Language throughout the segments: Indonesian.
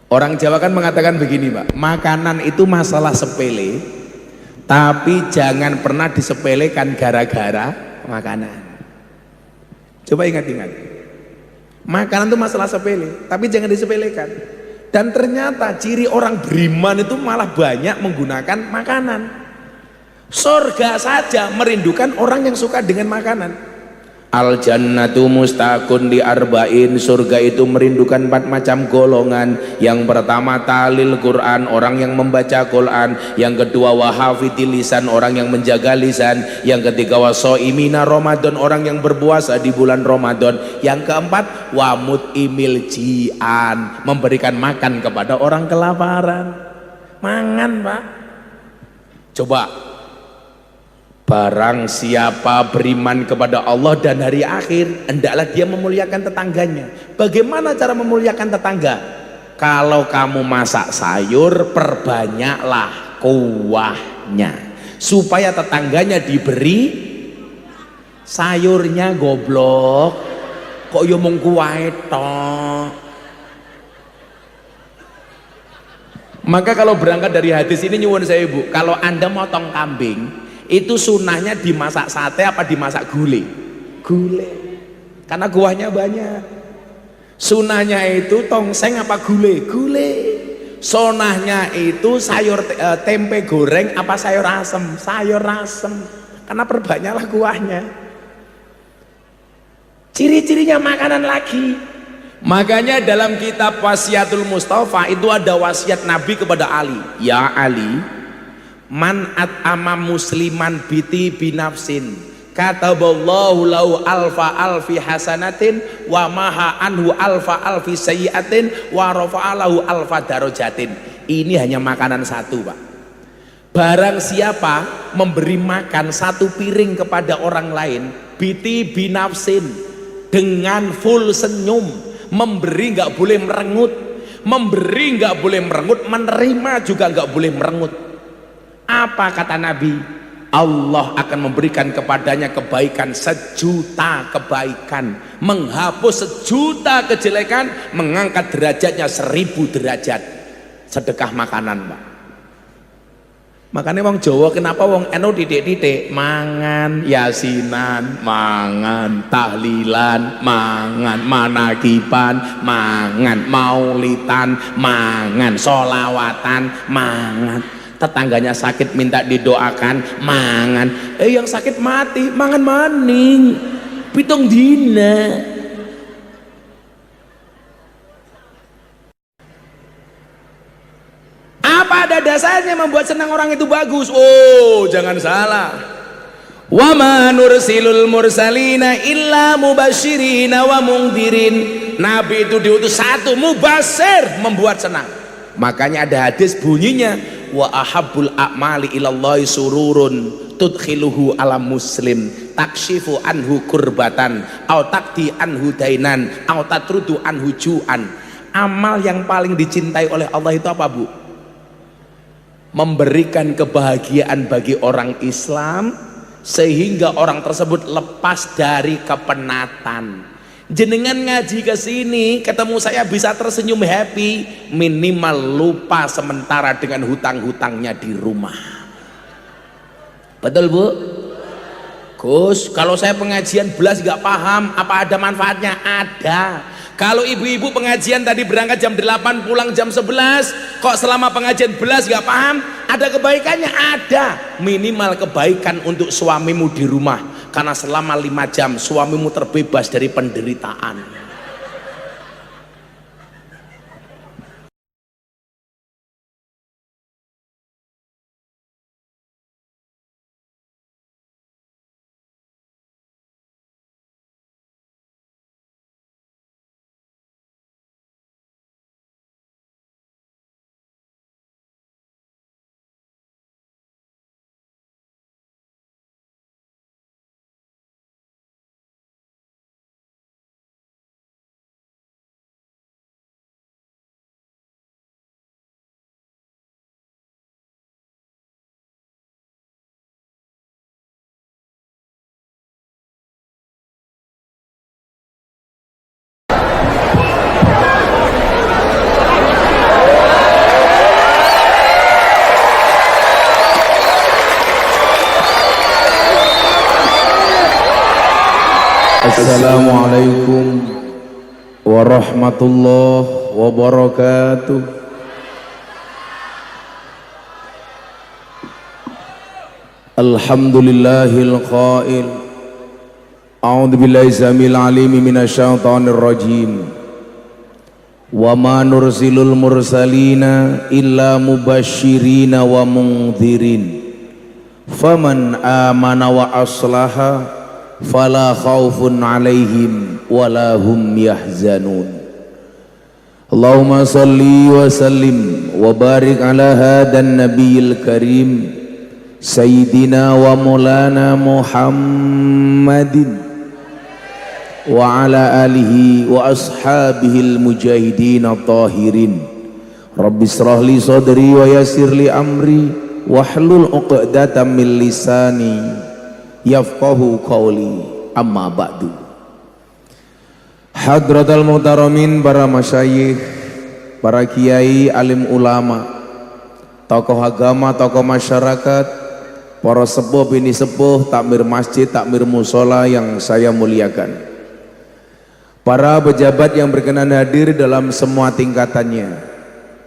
Orang Jawa kan mengatakan begini, Pak, makanan itu masalah sepele, tapi jangan pernah disepelekan gara-gara makanan. Coba ingat-ingat, makanan itu masalah sepele, tapi jangan disepelekan. Dan ternyata ciri orang beriman itu malah banyak menggunakan makanan. Surga saja merindukan orang yang suka dengan makanan. Al jannatu mustaqun li arba'in, surga itu merindukan 4 macam golongan. Yang pertama talil Quran, orang yang membaca Quran. Yang kedua wahafidil lisan, orang yang menjaga lisan. Yang ketiga wasoimina Ramadan, orang yang berpuasa di bulan Ramadan. Yang keempat wamut imil jian, memberikan makan kepada orang kelaparan. Mangan, Pak. Coba, barang siapa beriman kepada Allah dan hari akhir, hendaklah dia memuliakan tetangganya. Bagaimana cara memuliakan tetangga? Kalau kamu masak sayur, perbanyaklah kuahnya supaya tetangganya diberi sayurnya. Goblok, kok yo mung kuwahe tok. Maka kalau berangkat dari hadis ini, nyuwun saya Ibu, kalau Anda motong kambing itu sunnahnya dimasak sate apa dimasak gulai? Gulai, karena kuahnya banyak. Sunnahnya itu tongseng apa gulai? Gulai. Sunnahnya itu sayur tempe goreng apa sayur asem? Sayur asem, karena perbanyaklah kuahnya. Ciri-cirinya makanan lagi. Makanya dalam kitab Wasiatul Mustafa itu ada wasiat Nabi kepada Ali. Ya Ali, man at'ama musliman biti binafsin kataballahu lahu alfa alfi hasanatin wa maha anhu alfa alfi sayyiatin wa rafa'alahu alfa darajatin. Ini hanya makanan satu, Pak. Barang siapa memberi makan 1 piring kepada orang lain, biti binafsin, dengan full senyum, memberi nggak boleh merengut, memberi nggak boleh merengut, menerima juga nggak boleh merengut. Apa kata Nabi? Allah akan memberikan kepadanya kebaikan 1.000.000 kebaikan, menghapus 1.000.000 kejelekan, mengangkat derajatnya 1.000 derajat. Sedekah makanan, Pak. Makanya wong Jawa kenapa wong NU titik-titik mangan yasinan, mangan tahlilan, mangan manakiban, mangan maulitan, mangan solawatan, mangan. Tetangganya sakit minta didoakan, mangan. Yang sakit mati mangan maning pitung dina. Apa ada dasarnya membuat senang orang itu bagus? Oh, jangan salah. Wa ma nursilul mursalina illa mubasyirina wa mungdirin. Nabi itu diutus 1 mubasir, membuat senang. Makanya ada hadis bunyinya wa ahabbul a'mali ilallahi sururun tudkhiluhu ala muslim takshifu anhu kurbatan au takti anhu dainan au tatrudu anhu ju'an. Amal yang paling dicintai oleh Allah itu apa, Bu? Memberikan kebahagiaan bagi orang Islam sehingga orang tersebut lepas dari kepenatan. Jenengan ngaji ke sini ketemu saya bisa tersenyum happy, minimal lupa sementara dengan hutang-hutangnya di rumah. Betul, Bu? Gus, kalau saya pengajian belas gak paham, apa ada manfaatnya? Ada. Kalau ibu-ibu pengajian tadi berangkat jam 8 pulang jam 11, kok selama pengajian belas gak paham? Ada kebaikannya? Ada. Minimal kebaikan untuk suamimu di rumah, karena selama 5 jam suamimu terbebas dari penderitaan. Assalamualaikum warahmatullahi wabarakatuh. Alhamdulillahil qail a'udzu billahi samil alim minasyaitonir rajim wa ma nursilul mursalina illa mubasyirina wa mundhirin faman amana wa aslaha fala khaufun alaihim wala hum yahzanun. Allahumma salli wa sallim wa barik ala hadan nabiyil karim sayyidina wa maulana Muhammadin wa ala alihi wa ashabihil mujahidin at-tahirin. Rabbi israh li sadri wa yassir li amri wahlul 'uqdatam min lisani yafqahu qawli, amma ba'du. Hadratal muhtaramin, para masyayikh, para kiai, alim ulama, tokoh agama, tokoh masyarakat, para sepuh bini sepuh, takmir masjid, takmir musola yang saya muliakan, para pejabat yang berkenan hadir dalam semua tingkatannya,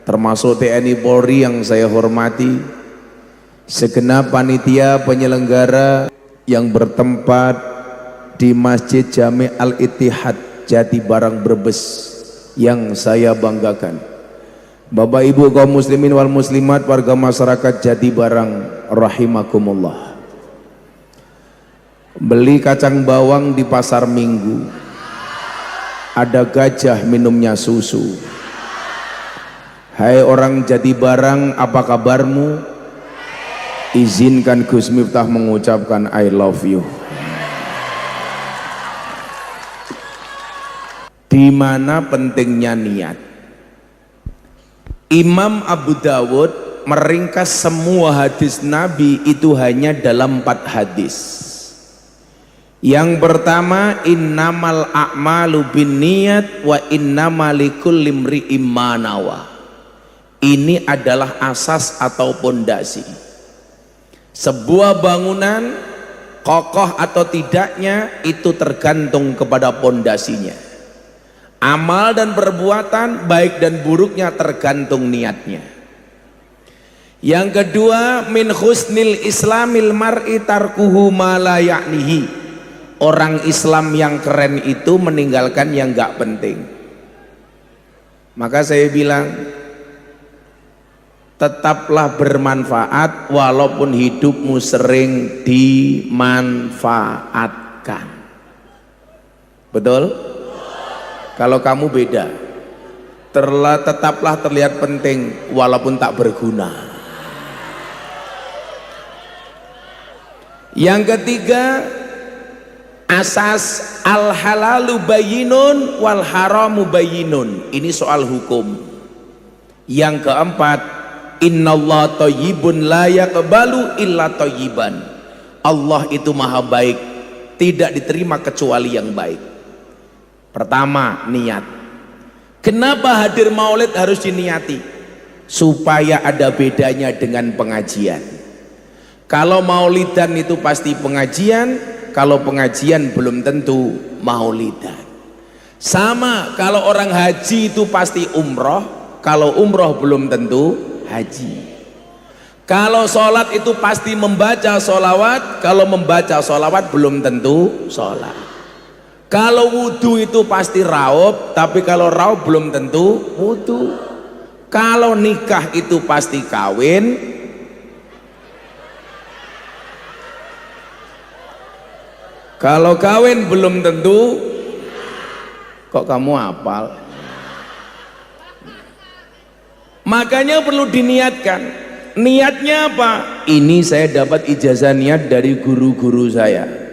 termasuk TNI Polri yang saya hormati, segenap panitia penyelenggara yang bertempat di Masjid Jami Al-Ittihad Jatibarang Brebes yang saya banggakan, Bapak Ibu kaum muslimin wal muslimat, warga masyarakat Jatibarang rahimakumullah. Beli kacang bawang di pasar Minggu, ada gajah minumnya susu. Hai orang Jatibarang, apa kabarmu? Izinkan Gus Miftah mengucapkan I love you. Di mana pentingnya niat? Imam Abu Dawud meringkas semua hadis Nabi itu hanya dalam 4 hadis. Yang pertama, innamal a'malu binniyat wa innamal likulli imri'im ma nawa. Ini adalah asas atau pondasi. Sebuah bangunan kokoh atau tidaknya itu tergantung kepada pondasinya. Amal dan perbuatan baik dan buruknya tergantung niatnya. Yang kedua, min husnil islamil mar'i tarkuhu ma la ya'nihi. Orang Islam yang keren itu meninggalkan yang gak penting. Maka saya bilang, tetaplah bermanfaat walaupun hidupmu sering dimanfaatkan. Betul? Kalau kamu beda, tetaplah terlihat penting walaupun tak berguna. Yang ketiga, asas al halalu bayyinun wal haramu bayyinun. Ini soal hukum. Yang keempat, innallaha thayyibun la yaqbalu illa thayyiban. Allah itu maha baik, tidak diterima kecuali yang baik. Pertama, niat. Kenapa hadir maulid harus diniati? Supaya ada bedanya dengan pengajian. Kalau maulidan itu pasti pengajian, kalau pengajian belum tentu maulidan. Sama kalau orang haji itu pasti umroh, kalau umroh belum tentu haji. Kalau sholat itu pasti membaca sholawat, kalau membaca sholawat belum tentu sholat. Kalau wudhu itu pasti raub, tapi kalau raub belum tentu wudhu. Kalau nikah itu pasti kawin, kalau kawin belum tentu. Kok kamu hafal? Makanya perlu diniatkan. Niatnya apa? Ini saya dapat ijazah niat dari guru-guru saya.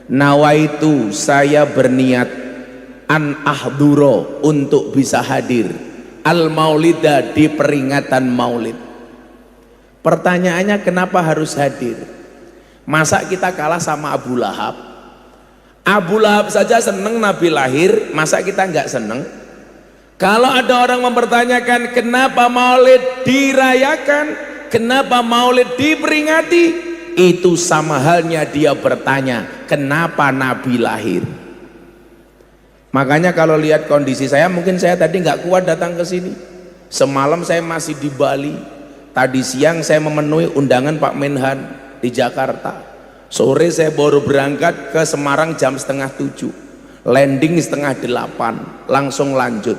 Nawaitu, saya berniat an ahduro, untuk bisa hadir al maulida, di peringatan maulid. Pertanyaannya, kenapa harus hadir? Masa kita kalah sama Abu Lahab? Abu Lahab saja seneng Nabi lahir, masa kita nggak seneng? Kalau ada orang mempertanyakan kenapa maulid dirayakan, kenapa maulid diperingati, itu sama halnya dia bertanya kenapa Nabi lahir. Makanya kalau lihat kondisi saya, mungkin saya tadi nggak kuat datang ke sini. Semalam saya masih di Bali. Tadi siang saya memenuhi undangan Pak Menhan di Jakarta. Sore saya baru berangkat ke Semarang jam setengah 7. Landing setengah 8, langsung lanjut.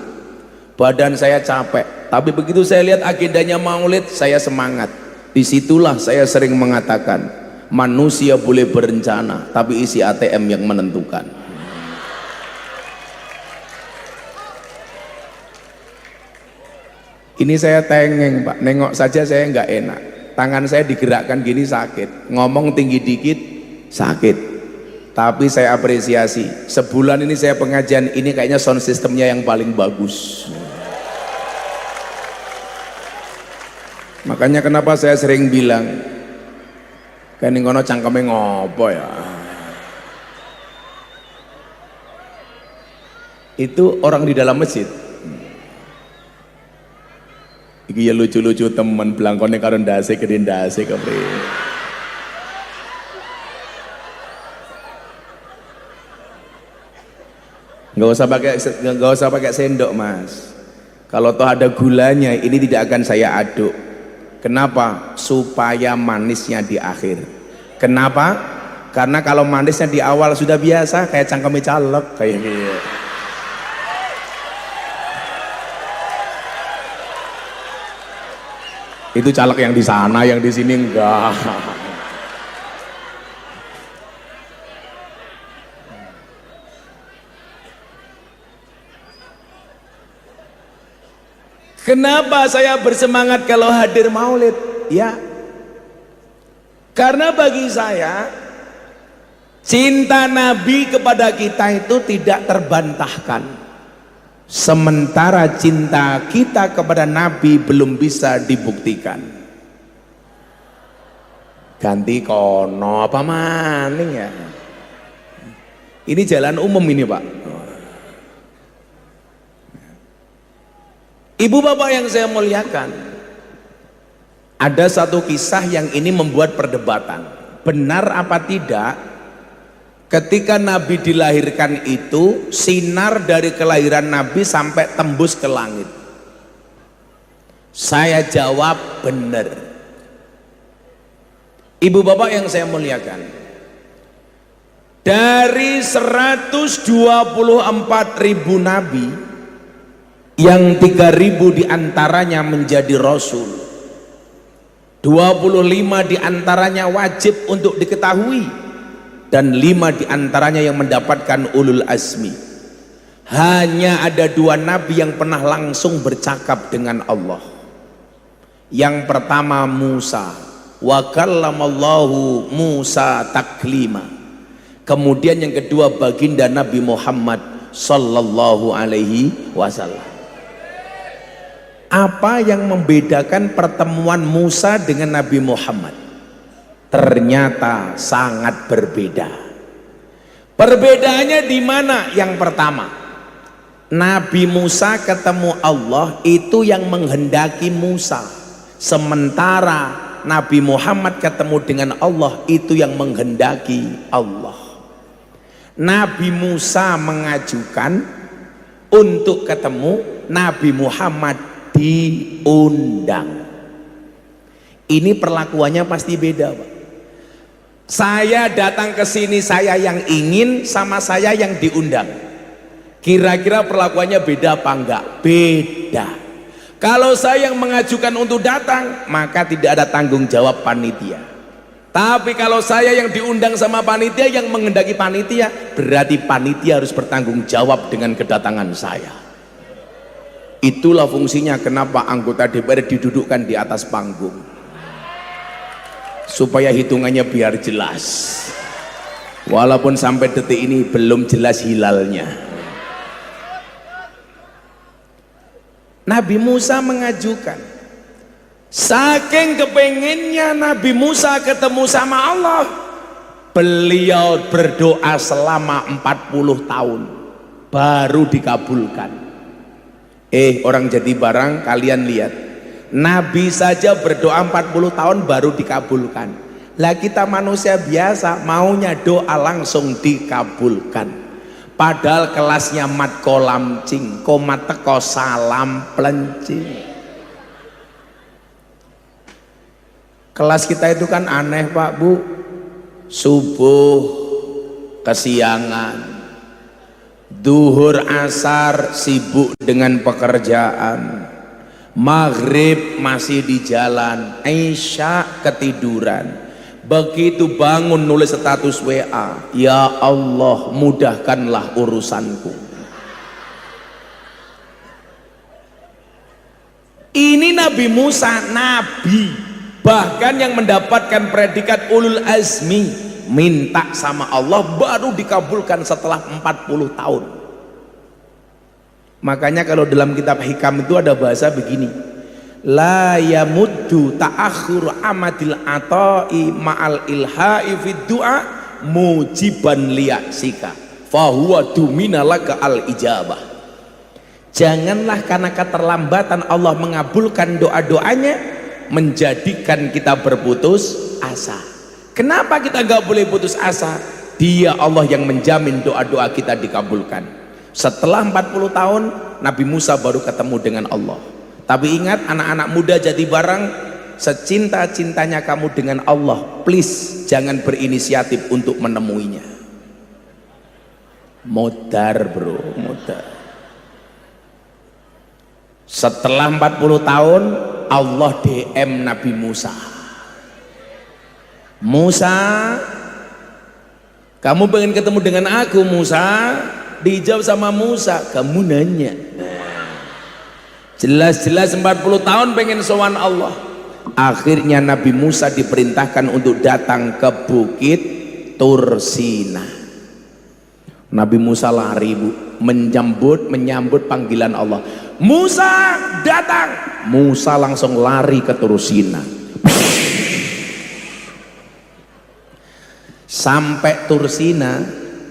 Badan saya capek, tapi begitu saya lihat agendanya maulid, saya semangat. Disitulah saya sering mengatakan, manusia boleh berencana, tapi isi ATM yang menentukan. Ini saya tengeng Pak, nengok saja saya nggak enak. Tangan saya digerakkan gini sakit, ngomong tinggi dikit sakit. Tapi saya apresiasi, sebulan ini saya pengajian ini kayaknya sound systemnya yang paling bagus. Makanya kenapa saya sering bilang, kan ngono cangkeme ngopo ya. Itu orang di dalam masjid. Iki ya lucu-lucu temen belangkone karo ndase gede ndase kepri. Nggak usah pakai sendok Mas. Kalau toh ada gulanya ini tidak akan saya aduk. Kenapa? Supaya manisnya di akhir. Kenapa? Karena kalau manisnya di awal sudah biasa kayak cangkeme caleg kayak gitu. Itu caleg yang di sana, yang di sini enggak. Kenapa saya bersemangat kalau hadir maulid? Ya, karena bagi saya cinta Nabi kepada kita itu tidak terbantahkan. Sementara cinta kita kepada Nabi belum bisa dibuktikan. Ganti kono apa maning ya? Ini jalan umum ini Pak. Ibu bapak yang saya muliakan, ada satu kisah yang ini membuat perdebatan. Benar apa tidak? Ketika Nabi dilahirkan itu, sinar dari kelahiran Nabi sampai tembus ke langit. Saya jawab benar. Ibu bapak yang saya muliakan, dari 124.000 Nabi, yang 3.000 diantaranya menjadi Rasul, 25 diantaranya wajib untuk diketahui, dan 5 diantaranya yang mendapatkan ulul azmi. Hanya ada 2 nabi yang pernah langsung bercakap dengan Allah. Yang pertama Musa, wa kallamallahu Musa taklima. Kemudian yang kedua baginda Nabi Muhammad sallallahu alaihi wasallam. Apa yang membedakan pertemuan Musa dengan Nabi Muhammad? Ternyata sangat berbeda. Perbedaannya di mana? Yang pertama, Nabi Musa ketemu Allah itu yang menghendaki Musa, sementara Nabi Muhammad ketemu dengan Allah itu yang menghendaki Allah. Nabi Musa mengajukan untuk ketemu, Nabi Muhammad diundang. Ini perlakuannya pasti beda Pak. Saya datang ke sini, saya yang ingin sama saya yang diundang. Kira-kira perlakuannya beda apa enggak? Beda. Kalau saya yang mengajukan untuk datang, maka tidak ada tanggung jawab panitia. Tapi kalau saya yang diundang sama panitia, yang menghendaki panitia, berarti panitia harus bertanggung jawab dengan kedatangan saya. Itulah fungsinya kenapa anggota DPR didudukkan di atas panggung, supaya hitungannya biar jelas. Walaupun sampai detik ini belum jelas hilalnya. Nabi Musa mengajukan, saking kepenginnya Nabi Musa ketemu sama Allah, beliau berdoa selama 40 tahun baru dikabulkan. Orang jadi barang, kalian lihat, Nabi saja berdoa 40 tahun baru dikabulkan. Lah kita manusia biasa maunya doa langsung dikabulkan. Padahal kelasnya mat kolam cing, koma teko salam pelencing. Kelas kita itu kan aneh Pak Bu, subuh kesiangan, duhur asar sibuk dengan pekerjaan, maghrib masih di jalan, isya ketiduran. Begitu bangun nulis status WA, ya Allah mudahkanlah urusanku. Ini Nabi Musa, nabi, bahkan yang mendapatkan predikat ulul azmi, minta sama Allah baru dikabulkan setelah 40 tahun. Makanya kalau dalam kitab hikam itu ada bahasa begini, la yamuddu ta'akhur amadil ata'i ma'al ilha'i fid du'a mujiban liya'sika fahuwa dumina laka al ijabah. Janganlah karena keterlambatan Allah mengabulkan doa-doanya menjadikan kita berputus asa. Kenapa kita gak boleh putus asa? Dia Allah yang menjamin doa-doa kita dikabulkan. Setelah 40 tahun Nabi Musa baru ketemu dengan Allah. Tapi ingat anak-anak muda jadi barang, secinta-cintanya kamu dengan Allah, please jangan berinisiatif untuk menemuinya. Modar bro, modar. Setelah 40 tahun Allah DM Nabi Musa. Musa, kamu pengen ketemu dengan aku Musa? Dijawab sama Musa, kamu nanya. Jelas-jelas 40 tahun pengen sowan Allah. Akhirnya Nabi Musa diperintahkan untuk datang ke bukit Tursina. Nabi Musa lari Bu, menyambut panggilan Allah. Musa datang. Musa langsung lari ke Tursina. Sampai Tursina,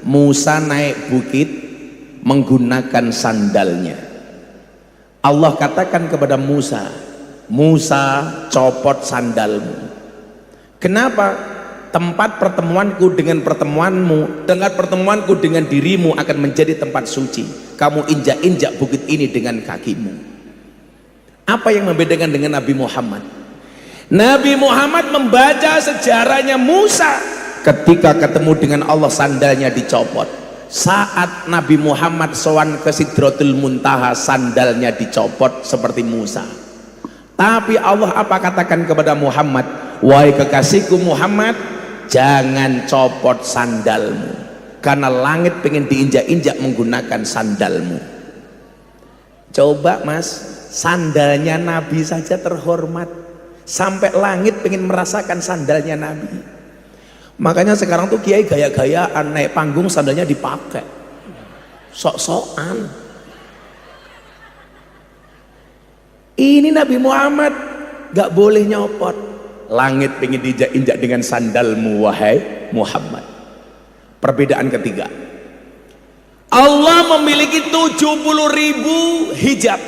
Musa naik bukit menggunakan sandalnya. Allah katakan kepada Musa, Musa copot sandalmu. Kenapa? Tempat pertemuanku dengan pertemuanmu, dengan pertemuanku dengan dirimu akan menjadi tempat suci. Kamu injak-injak bukit ini dengan kakimu. Apa yang membedakan dengan Nabi Muhammad? Nabi Muhammad membaca sejarahnya Musa. Ketika ketemu dengan Allah sandalnya dicopot. Saat Nabi Muhammad sowan ke Sidratul Muntaha sandalnya dicopot seperti Musa. Tapi Allah apa katakan kepada Muhammad? Wahai kekasihku Muhammad, jangan copot sandalmu, karena langit pengen diinjak-injak menggunakan sandalmu. Coba mas, sandalnya Nabi saja terhormat, sampai langit pengen merasakan sandalnya Nabi. Makanya sekarang tuh kiai gaya-gayaan naik panggung sandalnya dipakai, sok-sokan. Ini Nabi Muhammad gak boleh nyopot. Langit pengen diinjak-injak dengan sandalmu wahai Muhammad. Perbedaan ketiga, Allah memiliki 70.000 hijab.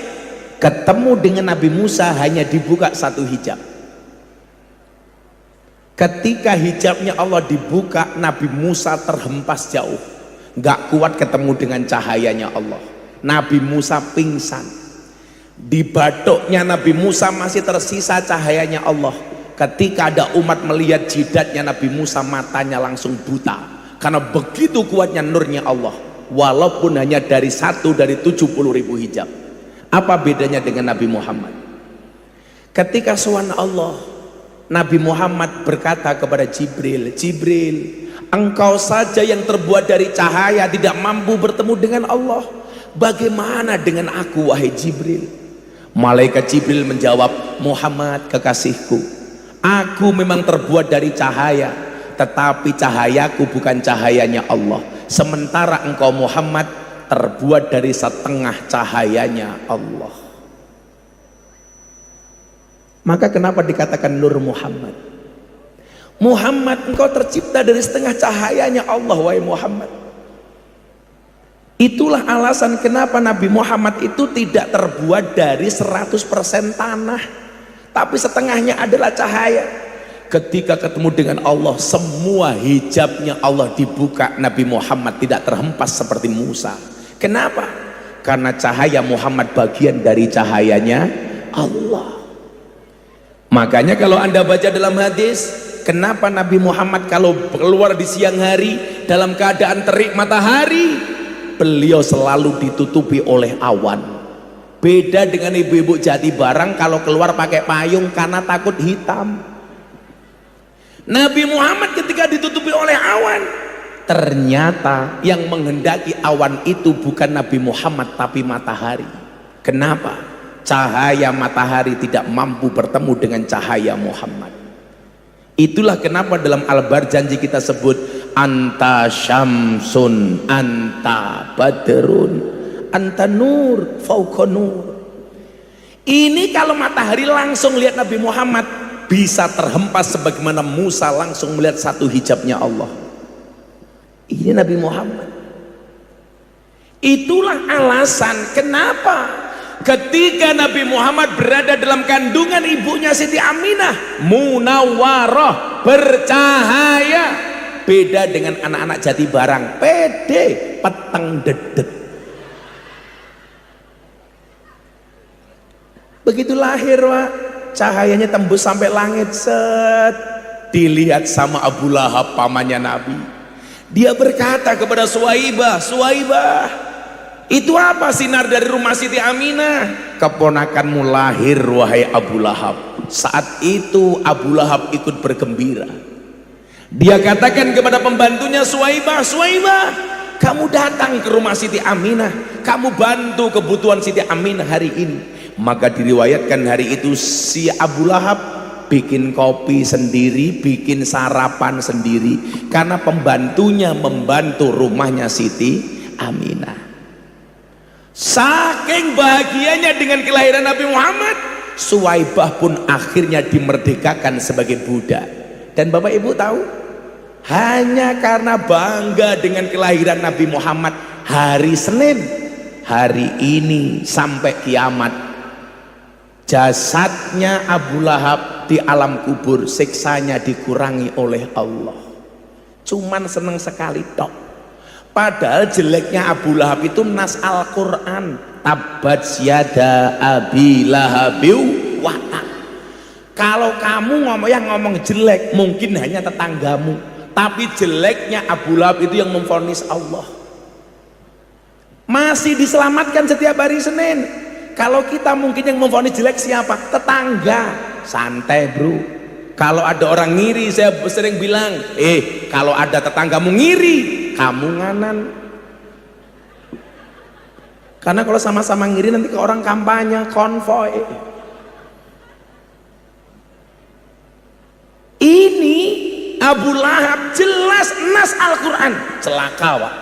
Ketemu dengan Nabi Musa hanya dibuka satu hijab. Ketika hijabnya Allah dibuka, Nabi Musa terhempas jauh, gak kuat ketemu dengan cahayanya Allah. Nabi Musa pingsan. Di batuknya Nabi Musa masih tersisa cahayanya Allah. Ketika ada umat melihat jidatnya Nabi Musa, matanya langsung buta, karena begitu kuatnya nurnya Allah, walaupun hanya dari satu dari 70.000 hijab. Apa bedanya dengan Nabi Muhammad? Ketika sowan Allah, Nabi Muhammad berkata kepada Jibril, Jibril, engkau saja yang terbuat dari cahaya tidak mampu bertemu dengan Allah, bagaimana dengan aku wahai Jibril? Malaikat Jibril menjawab, Muhammad kekasihku, aku memang terbuat dari cahaya, tetapi cahayaku bukan cahayanya Allah, sementara engkau Muhammad terbuat dari setengah cahayanya Allah. Maka kenapa dikatakan Nur Muhammad? Muhammad, engkau tercipta dari setengah cahayanya Allah wahai Muhammad. Itulah alasan kenapa Nabi Muhammad itu tidak terbuat dari 100% tanah, tapi setengahnya adalah cahaya. ketika ketemu dengan Allah semua hijabnya Allah dibuka, Nabi Muhammad tidak terhempas seperti Musa. Kenapa? Karena cahaya Muhammad bagian dari cahayanya Allah. Makanya kalau anda baca dalam hadis, kenapa Nabi Muhammad kalau keluar di siang hari dalam keadaan terik matahari, beliau selalu ditutupi oleh awan. Beda dengan ibu-ibu Jati Barang kalau keluar pakai payung karena takut hitam. Nabi Muhammad ketika ditutupi oleh awan, ternyata yang menghendaki awan itu bukan Nabi Muhammad tapi matahari. Kenapa? Cahaya matahari tidak mampu bertemu dengan cahaya Muhammad. Itulah kenapa dalam Al-Barjanji kita sebut anta syamsun anta badrun anta nur fauqa nur. Ini kalau matahari langsung lihat Nabi Muhammad bisa terhempas sebagaimana Musa langsung melihat satu hijabnya Allah. Ini Nabi Muhammad. Itulah alasan kenapa ketika Nabi Muhammad berada dalam kandungan ibunya Siti Aminah, munawwarah, bercahaya. Beda dengan anak-anak Jati Barang, pede, peteng dedet. Begitu lahir, Wak, cahayanya tembus sampai langit, set, dilihat sama Abu Lahab, pamannya Nabi. Dia berkata kepada Suwaibah, Suwaibah, itu apa sinar dari rumah Siti Aminah? Keponakanmu lahir, wahai Abu Lahab. Saat itu Abu Lahab ikut bergembira. Dia katakan kepada pembantunya, Suwaibah, Suwaibah, kamu datang ke rumah Siti Aminah, kamu bantu kebutuhan Siti Aminah hari ini. Maka diriwayatkan hari itu si Abu Lahab bikin kopi sendiri, bikin sarapan sendiri, karena pembantunya membantu rumahnya Siti Aminah. Saking bahagianya dengan kelahiran Nabi Muhammad, Suwaibah pun akhirnya dimerdekakan sebagai budak. Dan Bapak Ibu tahu, hanya karena bangga dengan kelahiran Nabi Muhammad, hari Senin, hari ini sampai kiamat, jasadnya Abu Lahab di alam kubur, siksanya dikurangi oleh Allah. Cuman seneng sekali tok. Padahal jeleknya Abu Lahab itu nas Al-Quran, tabat syada abi lahabiu wa tab. Kalau kamu ngomong jelek mungkin hanya tetanggamu, tapi jeleknya Abu Lahab itu yang memvonis Allah. Masih diselamatkan setiap hari Senin. Kalau kita mungkin yang memvonis jelek siapa? Tetangga. Santai bro. Kalau ada orang ngiri, saya sering bilang, kalau ada tetanggamu ngiri, kamu nganan. Karena kalau sama-sama ngiri nanti ke orang kampanye, konvoy. Ini Abu Lahab jelas nas Al-Quran, celaka, Pak.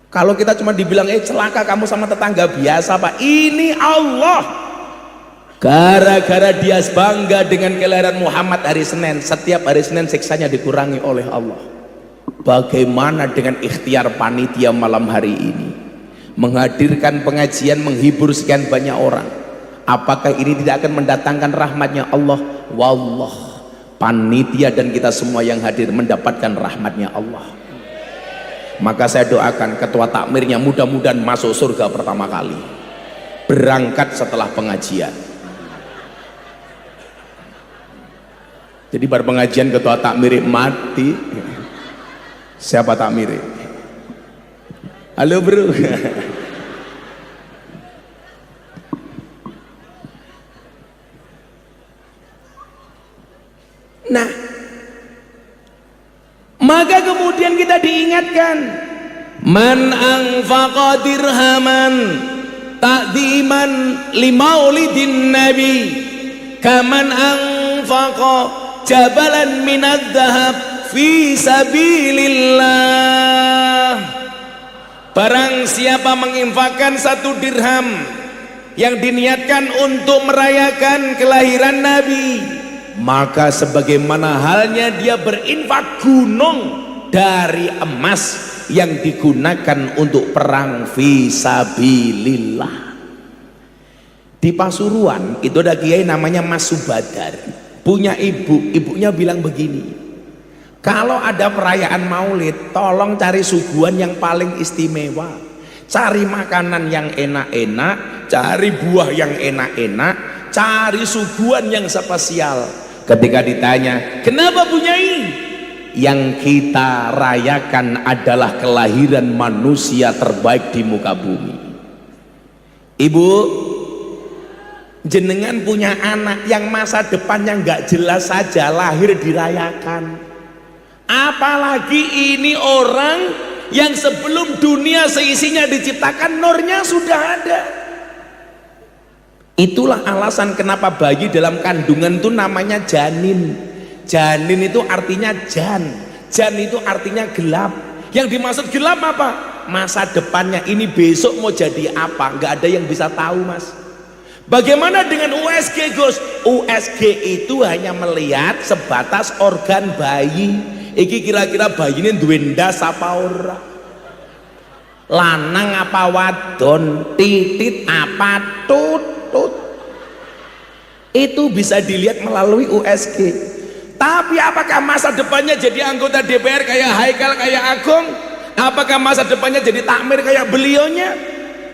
Kalau kita cuma dibilang celaka kamu sama tetangga biasa, Pak. Ini Allah. Gara-gara dia bangga dengan kelahiran Muhammad hari Senin, setiap hari Senin siksanya dikurangi oleh Allah. Bagaimana dengan ikhtiar panitia malam hari ini menghadirkan pengajian, menghibur sekian banyak orang? Apakah ini tidak akan mendatangkan rahmatnya Allah? Wallah, panitia dan kita semua yang hadir mendapatkan rahmatnya Allah. Maka saya doakan ketua takmirnya mudah-mudahan masuk surga pertama kali, berangkat setelah pengajian. Jadi bar pengajian ketua takmir mati, siapa takmir? Halo bro. Nah, maka kemudian kita diingatkan, man anfaqa dirhaman ta'diman limaulidin nabi kaman anfaqa jabalan minad dhahab fi sabilillah. Barang siapa menginfakkan 1 dirham yang diniatkan untuk merayakan kelahiran Nabi, maka sebagaimana halnya dia berinfak gunung dari emas yang digunakan untuk perang fisabilillah. Di Pasuruan itu ada kiai namanya Mas Subadar. punya ibu, ibunya bilang begini, kalau ada perayaan maulid tolong cari suguhan yang paling istimewa, cari makanan yang enak-enak, cari buah yang enak-enak, cari suguhan yang spesial. Ketika ditanya, kenapa Bunyai? Yang kita rayakan adalah kelahiran manusia terbaik di muka bumi. Ibu, jenengan punya anak yang masa depannya nggak jelas saja lahir dirayakan, apalagi ini orang yang sebelum dunia seisinya diciptakan nurnya sudah ada. Itulah alasan kenapa bayi dalam kandungan itu namanya janin. Janin itu artinya jan itu artinya gelap. Yang dimaksud gelap apa? Masa depannya ini besok mau jadi apa, nggak ada yang bisa tahu, Mas. Bagaimana dengan USG, Gus? USG itu hanya melihat sebatas organ bayi. Iki kira-kira bayi ini duwe ndas apa ora, lanang apa wadon, titit apa tutut, itu bisa dilihat melalui USG. Tapi apakah masa depannya jadi anggota DPR kayak Haikal, kayak Agung? Apakah masa depannya jadi takmir kayak belionya?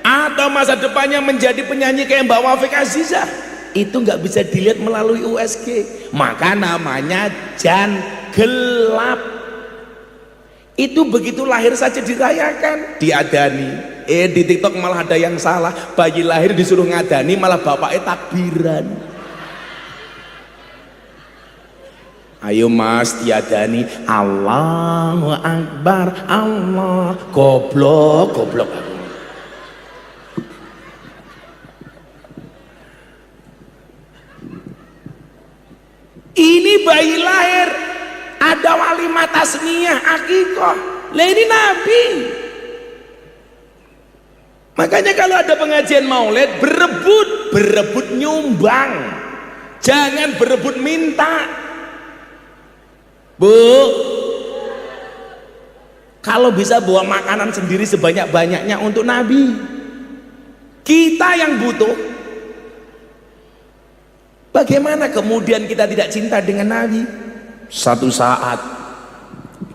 Atau masa depannya menjadi penyanyi kayak Mbak Wafik Azizah? Itu nggak bisa dilihat melalui USG. Maka namanya jan gelap. Itu begitu lahir saja dirayakan, diadani. Di TikTok malah ada yang salah, bayi lahir disuruh ngadani malah bapaknya takbiran. Ayo Mas, diadani Allahu Akbar, Allah, goblok. Ini bayi lahir, ada walimah tasmiyah, akikoh. Lah ini Nabi. Makanya kalau ada pengajian maulid, berebut nyumbang, jangan berebut minta. Bu, kalau bisa bawa makanan sendiri sebanyak-banyaknya untuk Nabi. Kita yang butuh. Bagaimana kemudian kita tidak cinta dengan Nabi? Satu saat,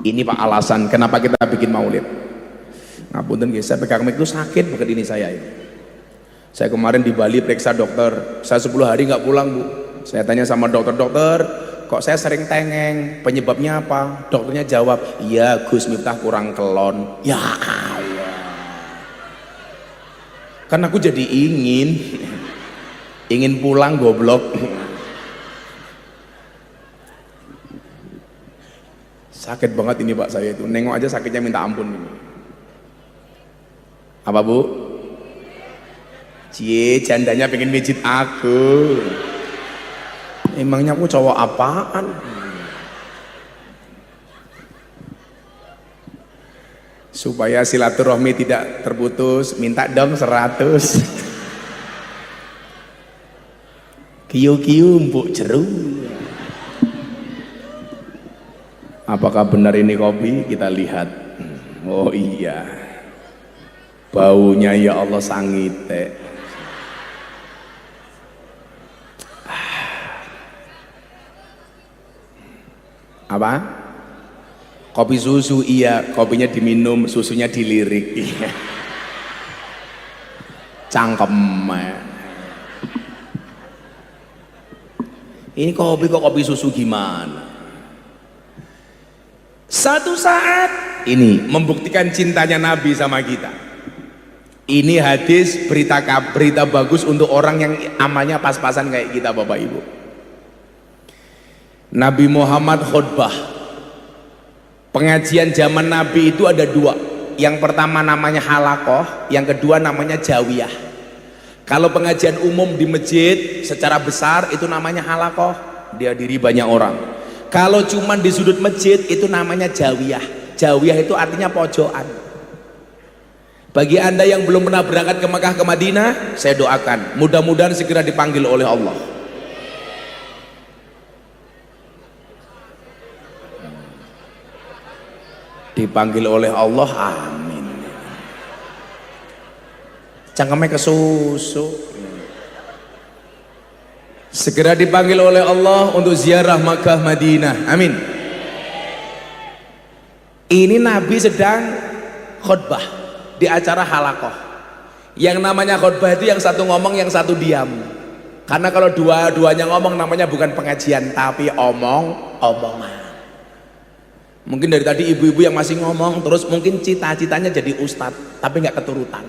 ini Pak alasan kenapa kita bikin maulid. Ngapunten guys, saya pegang mic itu sakit banget ini saya. Saya kemarin di Bali periksa dokter, saya 10 hari nggak pulang Bu. Saya tanya sama dokter, kok saya sering tengeng, penyebabnya apa? Dokternya jawab, iya Gus Miftah kurang kelon. Ya Allah, kan aku jadi ingin pulang goblok. Sakit banget ini Pak saya itu, nengok aja sakitnya minta ampun ini. Apa Bu? Cie, jandanya pengen mijit aku. Emangnya aku cowok apaan? Supaya silaturahmi tidak terputus, minta dong 100. Kiu-kiu empuk jeruk. Apakah benar ini kopi? Kita lihat. Oh iya, baunya ya Allah sangite. Apa? Kopi susu, iya, kopinya diminum, susunya dilirik. Iya. Cangkem. Ini kopi kok kopi susu gimana? Satu saat ini membuktikan cintanya Nabi sama kita. Ini hadis berita bagus untuk orang yang amalnya pas-pasan kayak kita Bapak Ibu. Nabi Muhammad khutbah. Pengajian zaman Nabi itu ada 2. Yang pertama namanya halakoh, yang kedua namanya jawiyah. Kalau pengajian umum di masjid secara besar itu namanya halakoh, dihadiri banyak orang. Kalau cuma di sudut masjid itu namanya jawiyah. Jawiyah itu artinya pojokan. Bagi Anda yang belum pernah berangkat ke Mekah ke Madinah, saya doakan mudah-mudahan segera dipanggil oleh Allah. Dipanggil oleh Allah, amin. Cangkemnya kesusu. segera dipanggil oleh Allah untuk ziarah Makkah Madinah. Amin. Ini Nabi sedang khutbah di acara halakoh. Yang namanya khutbah itu yang satu ngomong, yang satu diam. Karena kalau dua-duanya ngomong namanya bukan pengajian, tapi omongan. Mungkin dari tadi ibu-ibu yang masih ngomong, terus mungkin cita-citanya jadi ustadz, tapi nggak keturutan.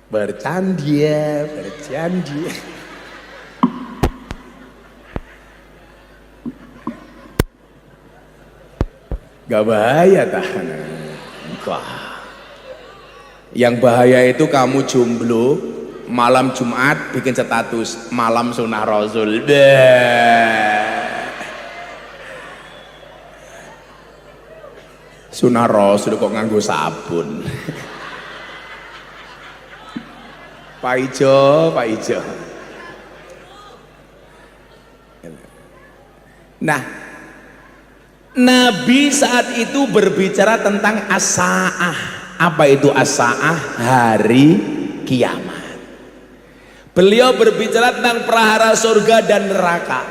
Bercanda. Gak bahaya tahanan. Yang bahaya itu kamu jomblo, malam Jumat bikin status malam sunnah Rasul. Sunnah Rasul kok nganggo sabun. Pak Ijo. Nah, Nabi saat itu berbicara tentang as-sa'ah. Apa itu as-sa'ah? Hari kiamat. Beliau berbicara tentang prahara surga dan neraka.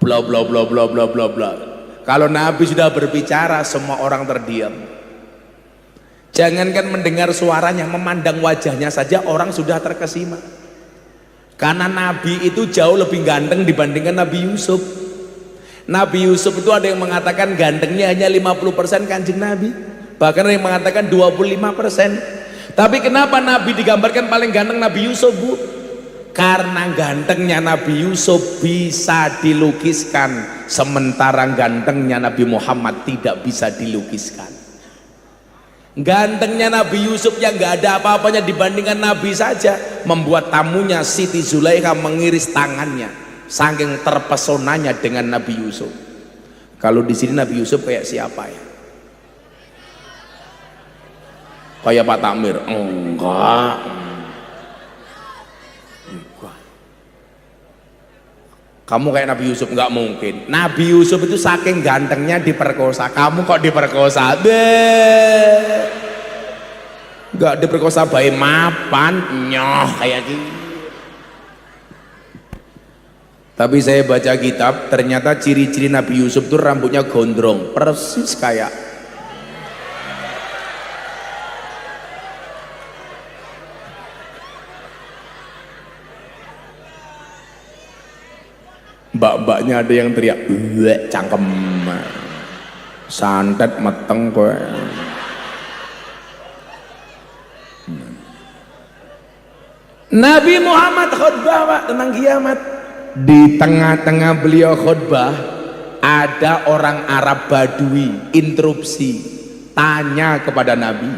Bla bla bla bla bla bla bla. Kalau Nabi sudah berbicara, semua orang terdiam. Jangankan mendengar suaranya, memandang wajahnya saja orang sudah terkesima. Karena Nabi itu jauh lebih ganteng dibandingkan Nabi Yusuf. Nabi Yusuf itu ada yang mengatakan gantengnya hanya 50% Kanjeng Nabi. Bahkan ada yang mengatakan 25%. Tapi kenapa Nabi digambarkan paling ganteng Nabi Yusuf, Bu? Karena gantengnya Nabi Yusuf bisa dilukiskan, sementara gantengnya Nabi Muhammad tidak bisa dilukiskan. Gantengnya Nabi Yusuf yang gak ada apa-apanya dibandingkan Nabi saja membuat tamunya Siti Zulaikha mengiris tangannya, saking terpesonanya dengan Nabi Yusuf. Kalau di sini Nabi Yusuf kayak siapa ya? Kayak Pak Takmir? Enggak. Kamu kayak Nabi Yusuf? Enggak mungkin. Nabi Yusuf itu saking gantengnya diperkosa. Kamu kok diperkosa? Enggak diperkosa bayi mapan nyoh kayak gitu. Tapi saya baca kitab, ternyata ciri-ciri Nabi Yusuf itu rambutnya gondrong, persis kayak mbak-mbaknya. Ada yang teriak cangkem santet meteng kowe. Nabi Muhammad khutbah Pak tentang kiamat. Di tengah-tengah beliau khutbah ada orang Arab Badui interupsi, tanya kepada Nabi,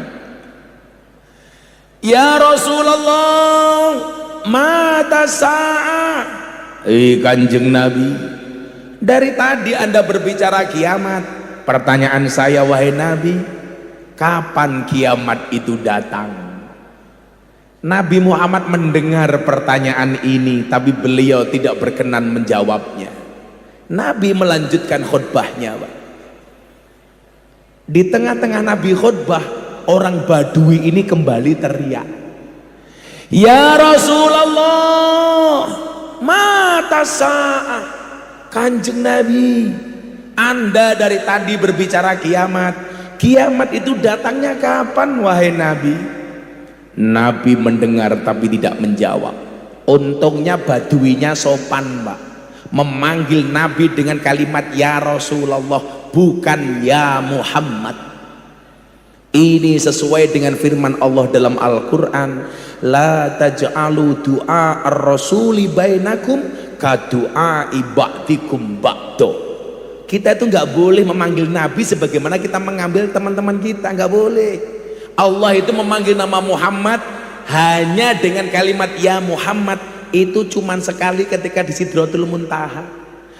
ya Rasulullah, mata sa'ah. Kanjeng Nabi, dari tadi Anda berbicara kiamat. Pertanyaan saya, wahai Nabi, kapan kiamat itu datang? Nabi Muhammad mendengar pertanyaan ini, tapi beliau tidak berkenan menjawabnya. Nabi melanjutkan khutbahnya, Pak. Di tengah-tengah Nabi khutbah, orang Badui ini kembali teriak, ya Rasulullah, mata sa'ah. Kanjeng Nabi, Anda dari tadi berbicara kiamat. Kiamat itu datangnya kapan, wahai Nabi? Nabi mendengar tapi tidak menjawab. Untungnya Baduinya sopan, Pak, memanggil Nabi dengan kalimat ya Rasulullah, bukan ya Muhammad. Ini sesuai dengan firman Allah dalam Al-Quran, la taj'alu du'a ar-rasuli bainakum ka du'a ba'dikum ba'do. Kita itu nggak boleh memanggil Nabi sebagaimana kita mengambil teman-teman kita, nggak boleh. Allah itu memanggil nama Muhammad hanya dengan kalimat ya Muhammad, itu cuman sekali ketika di Sidratul Muntaha.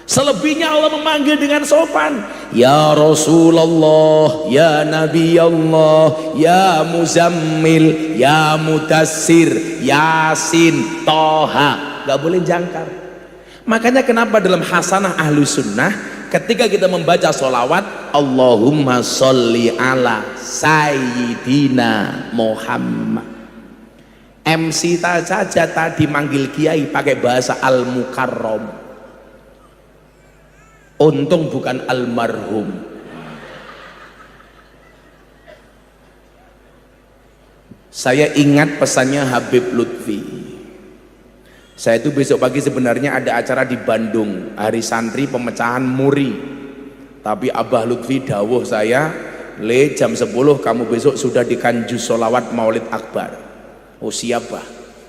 Selebihnya Allah memanggil dengan sopan, ya Rasulullah, ya Nabi Allah, ya Muzammil, ya Mudassir, Yasin, Toha. Gak boleh jangkar. Makanya kenapa dalam Hasanah Ahlu Sunnah, ketika kita membaca sholawat, Allahumma sholli ala Sayyidina Muhammad. MC saja tadi manggil kiai pakai bahasa al-mukarram, untung bukan almarhum. Saya ingat pesannya Habib Lutfi. Saya itu besok pagi sebenarnya ada acara di Bandung, hari santri pemecahan muri, tapi Abah Lutfi dawuh saya, le jam 10 kamu besok sudah di Kanjus sholawat Maulid Akbar. Oh siap bah,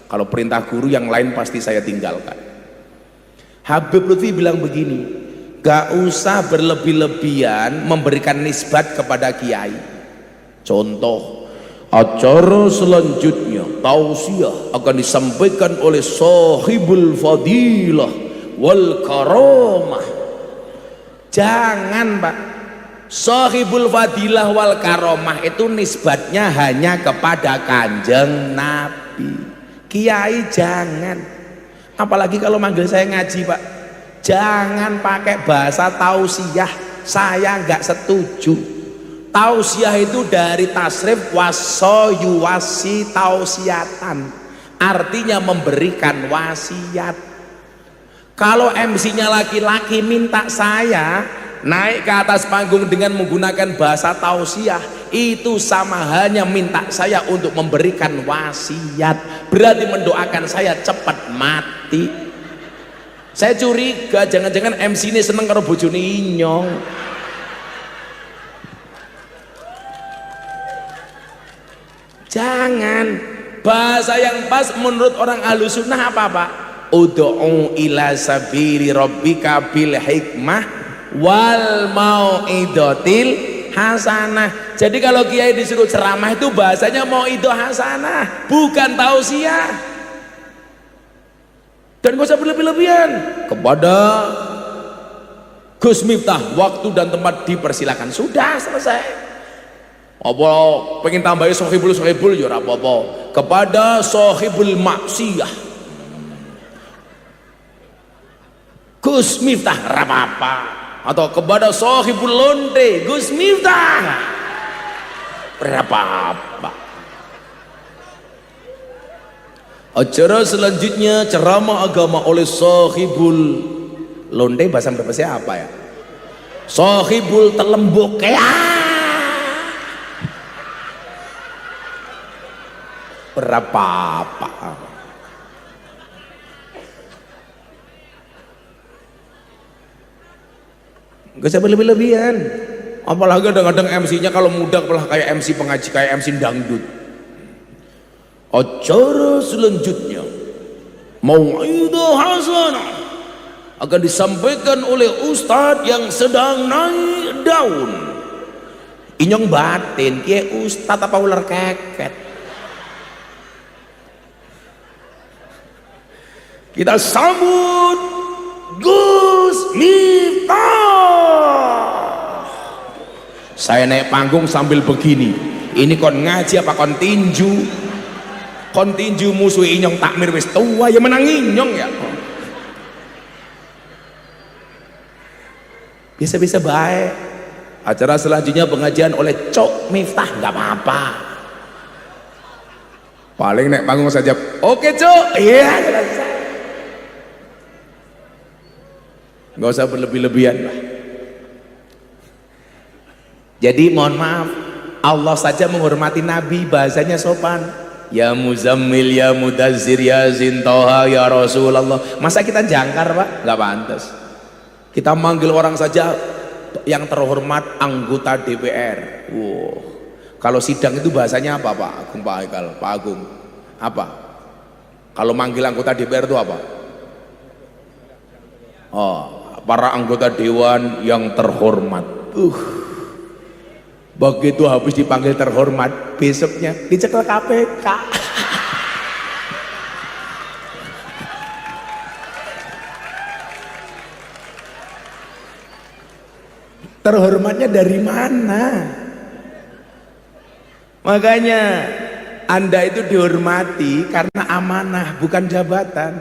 kalau perintah guru yang lain pasti saya tinggalkan. Habib Lutfi bilang begini, gak usah berlebih-lebihan memberikan nisbat kepada kiai. Contoh, acara selanjutnya tausiah akan disampaikan oleh sahibul fadilah wal karamah. Jangan pak, sahibul fadilah wal karomah itu nisbatnya hanya kepada Kanjeng Nabi. Kiai jangan, apalagi kalau manggil saya ngaji pak, jangan pakai bahasa tausiah, saya nggak setuju. Tausiah itu dari tasrif wasoyuwasi tausiatan, artinya memberikan wasiat. Kalau MC-nya laki-laki minta saya naik ke atas panggung dengan menggunakan bahasa tausiah, itu sama hanya minta saya untuk memberikan wasiat, berarti mendoakan saya cepat mati. Saya curiga jangan-jangan MC ini seneng karo bojone inyong. Jangan, bahasa yang pas menurut orang Ahlus Sunnah apa pak? Ud'u ila sabili rabbika bil hikmah wal mau'idotil hasanah. Jadi kalau kiai disuruh ceramah itu bahasanya mau'idoh hasanah, bukan tausiah. Dan gak usah berlebih-lebihan. Kepada Gus Miftah waktu dan tempat dipersilakan, sudah selesai. Apa pengen tambahin sohibul ya apa-apa. Kepada sohibul maksiyah Gus Miftah apa-apa, atau kepada sohibul londe Gus Miftah apa-apa. Acara selanjutnya ceramah agama oleh sohibul londe, bahasa Brebesnya apa ya? Sohibul telembuk ya. Berapa-apa. Gak usah berlebih-lebihan. Apalagi kadang-kadang MC-nya kalau muda malah kayak MC pengaji, kayak MC dangdut. Acara selanjutnya mau'idah hasanah akan disampaikan oleh ustadz yang sedang naik daun. Inyong batin, kiai ustadz apa ular keket? Kita sambut Gus Miftah. Saya naik panggung sambil begini, ini kon ngaji apa kon tinju? Kon tinju musuh inyong takmir wis tua ya menang inyong ya. Bisa-bisa baik. Acara selanjutnya pengajian oleh Cok Miftah, nggak apa-apa. Paling naik panggung saja, oke Cok, iya selesai. Nggak usah berlebih-lebihan lah. Jadi mohon maaf, Allah saja menghormati Nabi, bahasanya sopan. Ya Muzammil, ya Mudazzir, ya Zintoha, ya Rasulullah. Masa kita jangkar pak? Nggak pantas. Kita manggil orang saja yang terhormat anggota DPR. Wow. Kalau sidang itu bahasanya apa Pak Agung, Pak Haikal, Pak Agung? Apa? Kalau manggil anggota DPR itu apa? Oh, para anggota dewan yang terhormat. Begitu habis dipanggil terhormat, besoknya dicekel KPK. Terhormatnya dari mana? Makanya Anda itu dihormati karena amanah, bukan jabatan.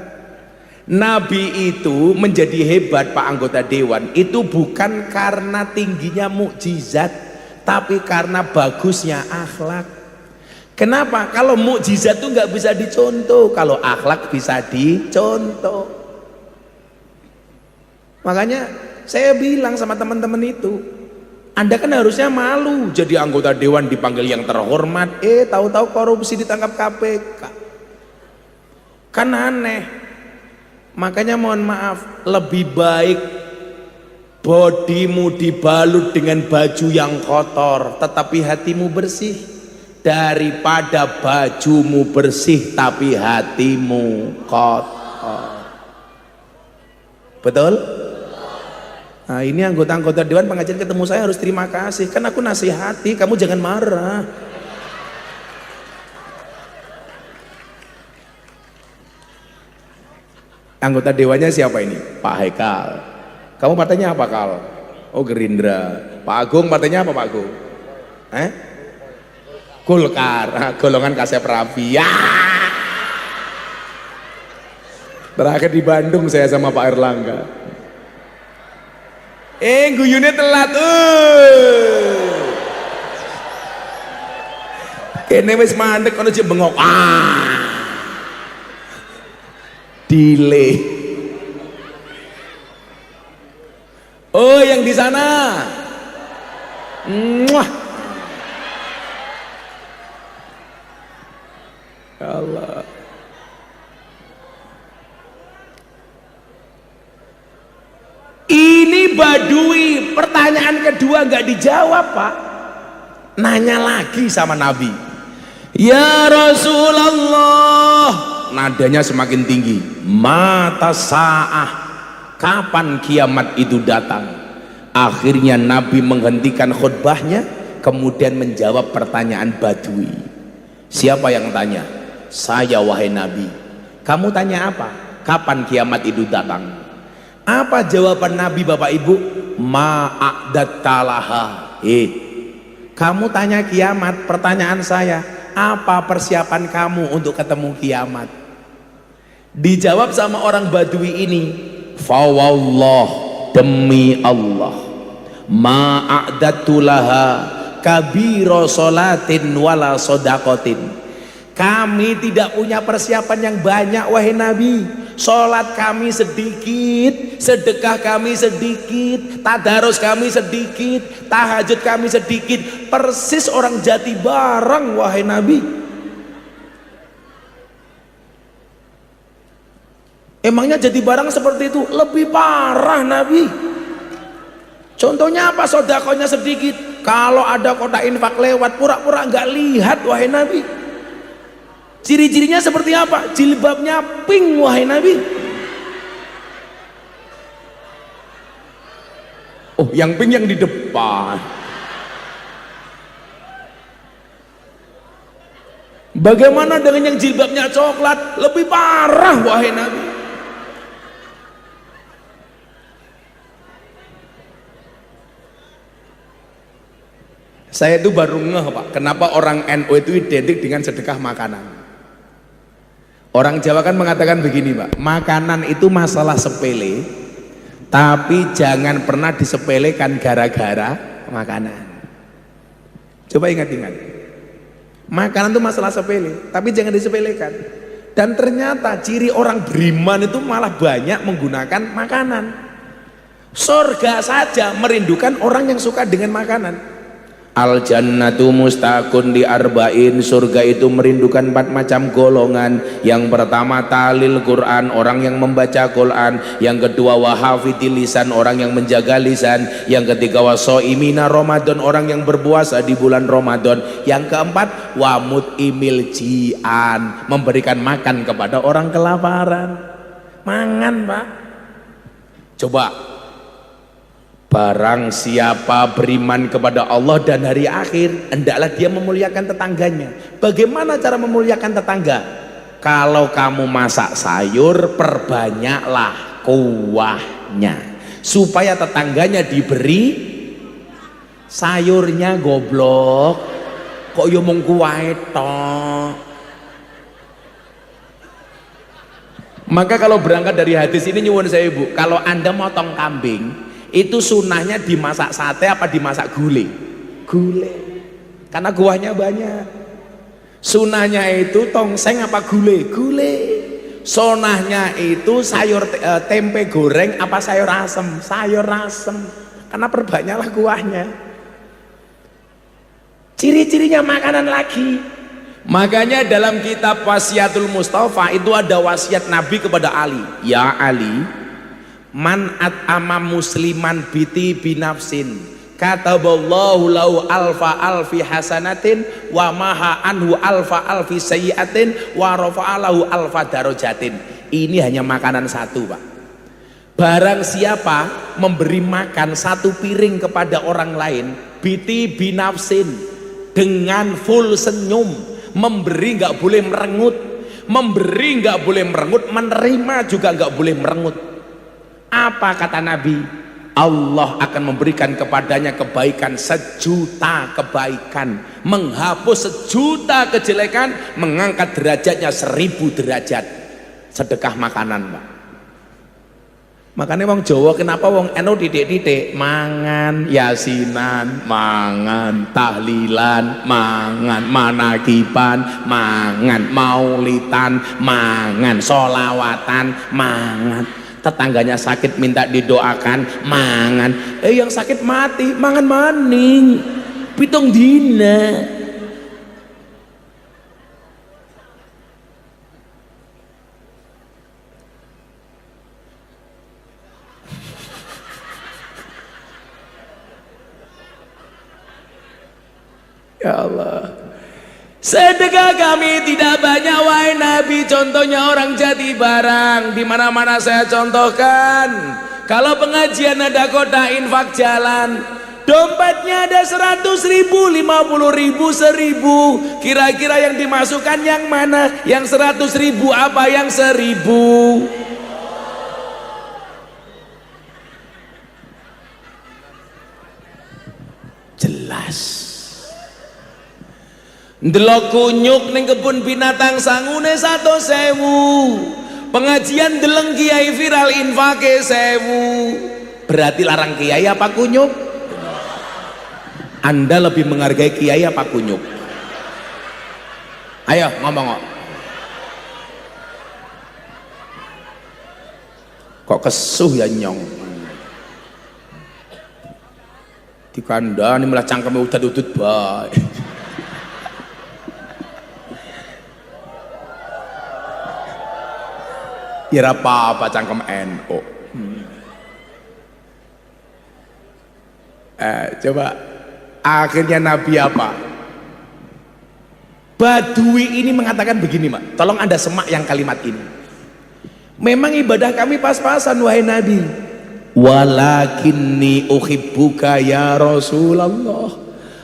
Nabi itu menjadi hebat Pak anggota dewan itu bukan karena tingginya mukjizat, tapi karena bagusnya akhlak. Kenapa? Kalau mukjizat itu nggak bisa dicontoh, kalau akhlak bisa dicontoh. Makanya saya bilang sama teman-teman itu, Anda kan harusnya malu jadi anggota dewan dipanggil yang terhormat, tahu-tahu korupsi ditangkap KPK. Kan aneh. Makanya mohon maaf, lebih baik bodimu dibalut dengan baju yang kotor tetapi hatimu bersih, daripada bajumu bersih tapi hatimu kotor. Betul? Nah ini anggota-anggota dewan pengajian ketemu saya harus terima kasih, kan aku nasihati, kamu jangan marah. Anggota dewannya siapa ini? Pak Haikal. Kamu partainya apa, Kal? Oh Gerindra. Pak Agung partainya apa, Pak Agung? Golkar. Golongan Kasep Rafi. Ya. Terakhir di Bandung saya sama Pak Erlangga. Guyune telat. Kene wis mandek kono jek bengok. Delay. Oh yang di sana. Muah. Allah. Ini Badui, pertanyaan kedua nggak dijawab Pak. Nanya lagi sama Nabi. Ya Rasulullah. Nadanya semakin tinggi. Mata sa'ah, kapan kiamat itu datang? Akhirnya Nabi menghentikan khutbahnya, kemudian menjawab pertanyaan Badui. Siapa yang tanya? Saya wahai Nabi. Kamu tanya apa? Kapan kiamat itu datang? Apa jawaban Nabi Bapak Ibu? Ma'adattalaha. Kamu tanya kiamat, pertanyaan saya, apa persiapan kamu untuk ketemu kiamat? Dijawab sama orang Badui ini, fawallah, demi Allah, ma'adatulaha kabiro sholatin wala sodakotin. Kami tidak punya persiapan yang banyak wahai Nabi. Sholat kami sedikit, sedekah kami sedikit, tadarus kami sedikit, tahajud kami sedikit, persis orang Jati Barang wahai Nabi. Emangnya Jati Barang seperti itu? Lebih parah Nabi. Contohnya apa? Sodakonya sedikit. Kalau ada kotak infak lewat, pura-pura nggak lihat wahai Nabi. Ciri-cirinya seperti apa? Jilbabnya pink wahai Nabi. Oh yang pink yang di depan. Bagaimana dengan yang jilbabnya coklat? Lebih parah wahai Nabi. Saya itu baru ngeh Pak, kenapa orang NU itu identik dengan sedekah makanan. Orang Jawa kan mengatakan begini Pak, makanan itu masalah sepele, tapi jangan pernah disepelekan gara-gara makanan. Coba ingat-ingat, makanan itu masalah sepele, tapi jangan disepelekan. Dan ternyata ciri orang beriman itu malah banyak menggunakan makanan. Surga saja merindukan orang yang suka dengan makanan. Al jannatu mustaqun di arba'in, surga itu merindukan 4 macam golongan. Yang pertama talil Quran, orang yang membaca Quran. Yang kedua wahafidil lisan, orang yang menjaga lisan. Yang ketiga wasoimina Ramadan, orang yang berpuasa di bulan Ramadan. Yang keempat wamut imil jian, memberikan makan kepada orang kelaparan. Mangan Pak. Coba, barang siapa beriman kepada Allah dan hari akhir, hendaklah dia memuliakan tetangganya. Bagaimana cara memuliakan tetangga? Kalau kamu masak sayur, perbanyaklah kuahnya supaya tetangganya diberi sayurnya. Goblok, kok yo mung kuwahe tok. Maka kalau berangkat dari hadis ini nyuwun saya ibu, kalau anda motong kambing itu sunnahnya dimasak sate apa dimasak gulai? Gulai, karena kuahnya banyak. Sunnahnya itu tongseng apa gulai? Gulai. Sunnahnya itu sayur tempe goreng apa sayur asem? Sayur asem, karena perbanyaklah kuahnya. Ciri-cirinya makanan lagi. Makanya dalam kitab Wasiatul Mustafa itu ada wasiat Nabi kepada Ali. Ya Ali, man at'ama musliman biti binafsin kataballahu lahu alfa alfi hasanatin wa maha anhu alfa alfi sayyiatin wa rafa'alahu alfa darajatin. Ini hanya makanan satu, Pak. Barang siapa memberi makan satu piring kepada orang lain, biti binafsin, dengan full senyum, memberi nggak boleh merengut, memberi nggak boleh merengut, menerima juga nggak boleh merengut. Apa kata Nabi? Allah akan memberikan kepadanya kebaikan 1.000.000 kebaikan, menghapus 1.000.000 kejelekan, mengangkat derajatnya 1.000 derajat. Sedekah makanan, Pak. Makanya wong Jawa kenapa wong NU titik-titik mangan yasinan, mangan tahlilan, mangan manakiban, mangan maulitan, mangan solawatan, mangan. Tetangganya sakit minta didoakan, mangan. Yang sakit mati, mangan maning. Pitung dina. Ya Allah, sedekah kami tidak banyak wahai Nabi. Contohnya orang Jati Barang, di mana-mana saya contohkan. Kalau pengajian ada kota infak jalan, dompetnya ada 100.000, 50.000, 1.000. Kira-kira yang dimasukkan yang mana? Yang 100.000 apa yang 1.000? Jelas. Ndelok kunyuk ning kebun binatang sangune 100.000. Pengajian deleng kiai viral infake 1.000. Berarti larang kiai apa kunyuk? Anda lebih menghargai kiai apa kunyuk? Ayo ngomong kok. Kok kesuh ya nyong? Dikandani malah cangkeme udut-udut bae. Kira apa cangkem NU. Coba akhirnya Nabi apa? Badui ini mengatakan begini, Mak. Tolong Anda semak yang kalimat ini. Memang ibadah kami pas-pasan wahai Nabi. Walakinni uhibbuka ya Rasulullah.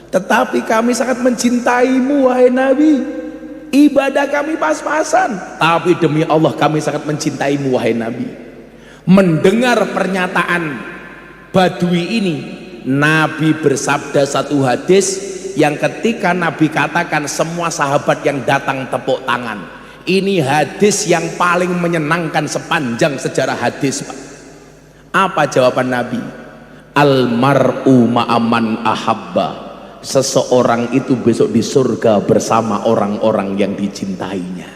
Tetapi kami sangat mencintaimu wahai Nabi. Ibadah kami pas-pasan, tapi demi Allah kami sangat mencintaimu wahai Nabi. Mendengar pernyataan Badui ini, Nabi bersabda satu hadis yang ketika Nabi katakan semua sahabat yang datang tepuk tangan. Ini hadis yang paling menyenangkan sepanjang sejarah hadis, Pak. Apa jawaban Nabi? Almar'u ma'aman ahabba. Seseorang itu besok di surga bersama orang-orang yang dicintainya.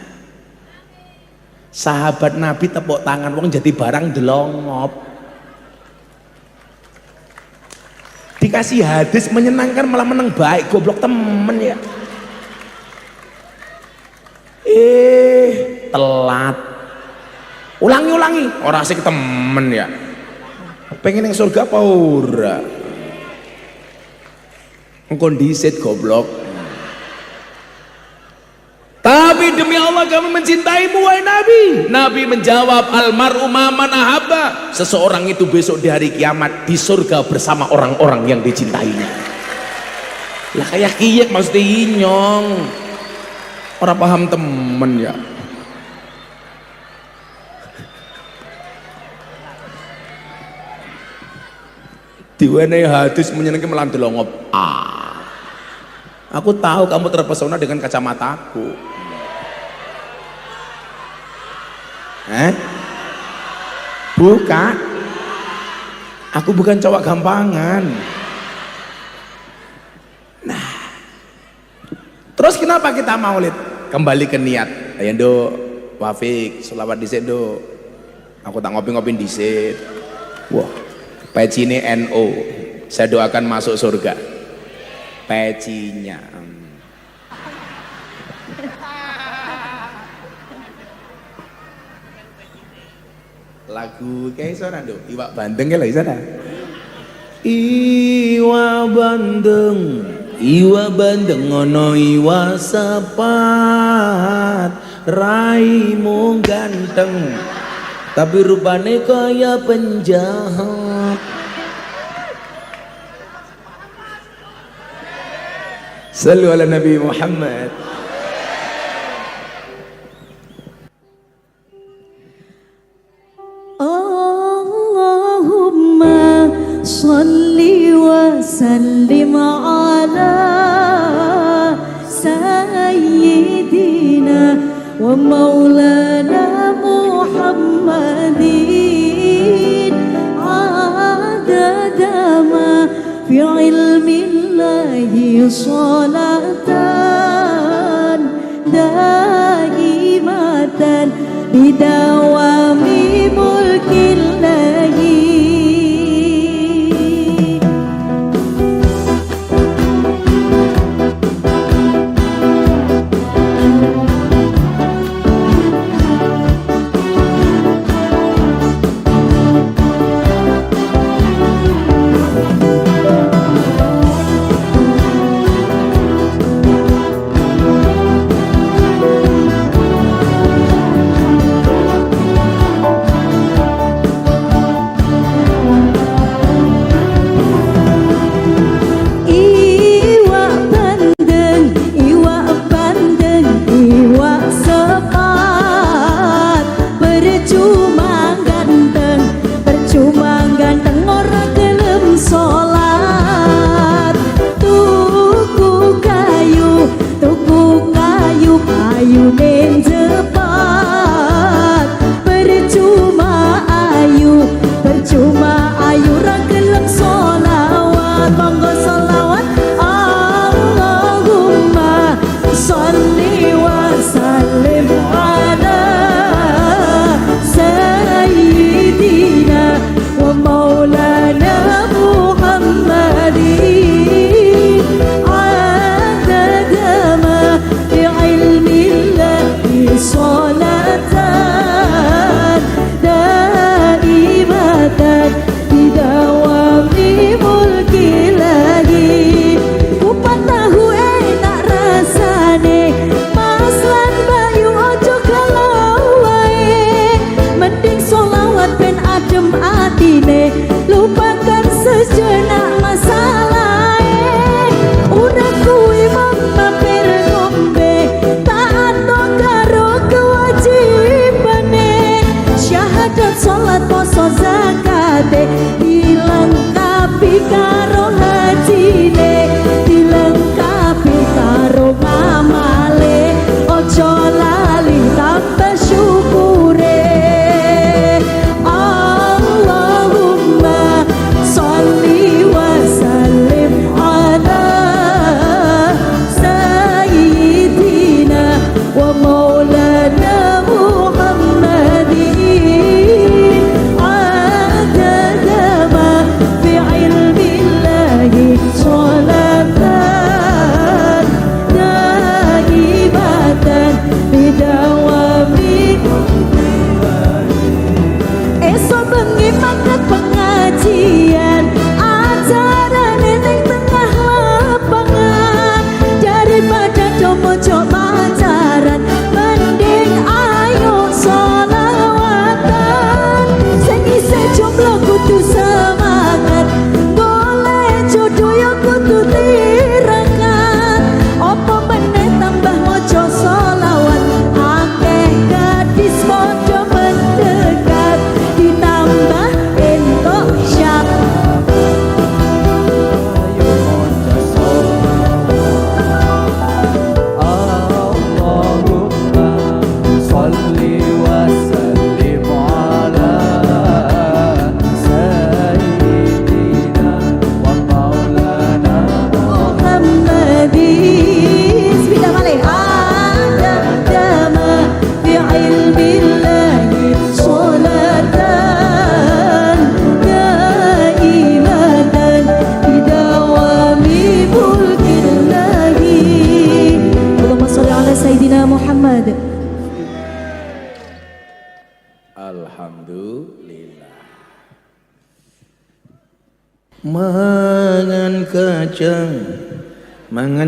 Sahabat Nabi tepuk tangan, wong jadi barang delongop. Dikasih hadis menyenangkan malah menang baik, goblok temen ya. Telat. Ulangi, orang asik temen ya. Pengen yang surga apa ora? Kondisit goblok. Tapi demi Allah kami mencintaimu wahai Nabi. Nabi menjawab, almar'u ma'aman ahabba. Seseorang itu besok di hari kiamat di surga bersama orang-orang yang dicintainya. Lah kayak kiyek maksudnya inyong. Orang paham temen ya. Diwenehi hadis menyenangkan melandelongop. Aku tahu kamu terpesona dengan kacamataku. Eh? Buka. Aku bukan cowok gampangan. Nah, terus kenapa kita maulid? Kembali ke niat. Ayo do, Wafik, selawat dhisik do. Aku tak ngopi-ngopi dhisik. Wah, pecine NO. Saya doakan masuk surga. Pecinya. Lagu kayak sana do, Iwak Bandeng ya lah sana. Iwa Bandeng ngono iwa sepat, raimu ganteng, tapi rupane kaya penjahat. Sallu ala Nabi Muhammad. Allahumma salli wa sallim ala sayyidina wa maulana Muhammadin adada ma fi ilmillahi salatan daimatan bidawami mulkillahi. Muhammad. Alhamdulillah. Mangan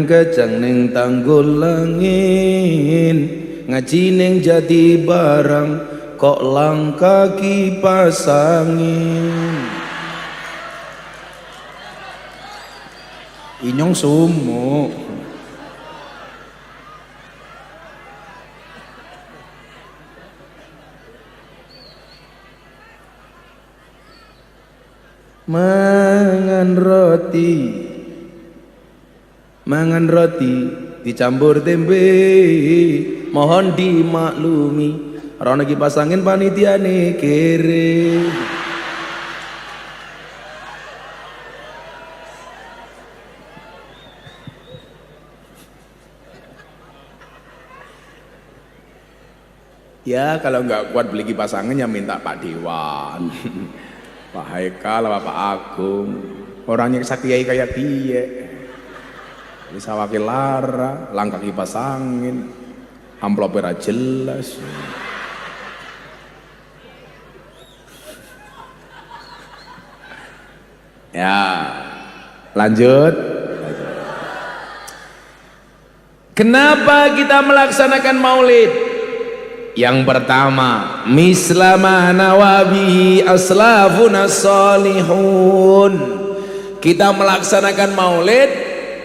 kacang ning tanggul langin, ngaji ning jati barang kok langka kipas angin. Inyong sumuk. Mangan roti dicampur tempe, mohon dimaklumi rono kipas angin panitiane kere. Ya kalau nggak kuat beli kipas angin ya minta Pak Dewan, Pak Haikal, Pak Agung, orangnya sakiai kayak piye, bisa wakil lara, langkah kipas angin, amplopnya jelas. Ya, lanjut. Kenapa kita melaksanakan maulid? Yang pertama, mislama nawabi aslafuna salihun. Kita melaksanakan maulid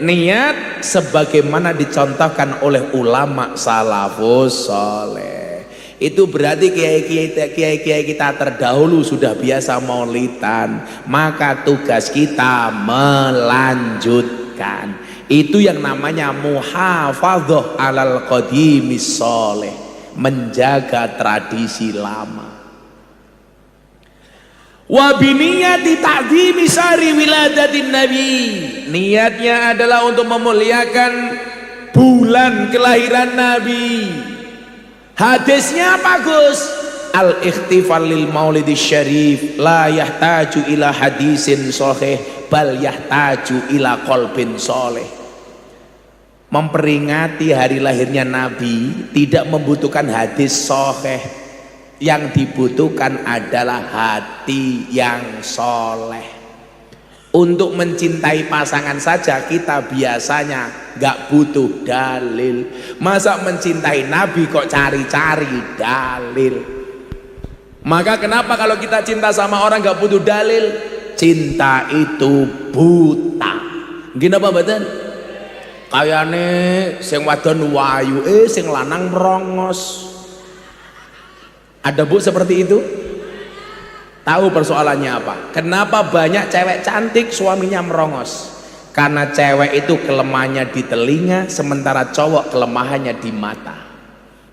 niat sebagaimana dicontohkan oleh ulama salafus saleh. Itu berarti kiai-kiai kita terdahulu sudah biasa maulidan, maka tugas kita melanjutkan. Itu yang namanya muhafadzah alal qadimis saleh, menjaga tradisi lama. Wa biniyati ta'dhimi syahri wiladatin nabi, niatnya adalah untuk memuliakan bulan kelahiran nabi. Hadisnya apa Gus? Al-ikhtifal lil maulidis syarif la yahtaju ila hadisin sahih bal yahtaju ila qalbin sholih. Memperingati hari lahirnya Nabi tidak membutuhkan hadis sahih, yang dibutuhkan adalah hati yang soleh. Untuk mencintai pasangan saja kita biasanya gak butuh dalil, masa mencintai Nabi kok cari-cari dalil? Maka kenapa kalau kita cinta sama orang gak butuh dalil? Cinta itu buta. Gini apa badan? Kayane sing wadon wayu, sing lanang merongos. Ada bu seperti itu? Tahu persoalannya apa? Kenapa banyak cewek cantik suaminya merongos? Karena cewek itu kelemahannya di telinga, sementara cowok kelemahannya di mata.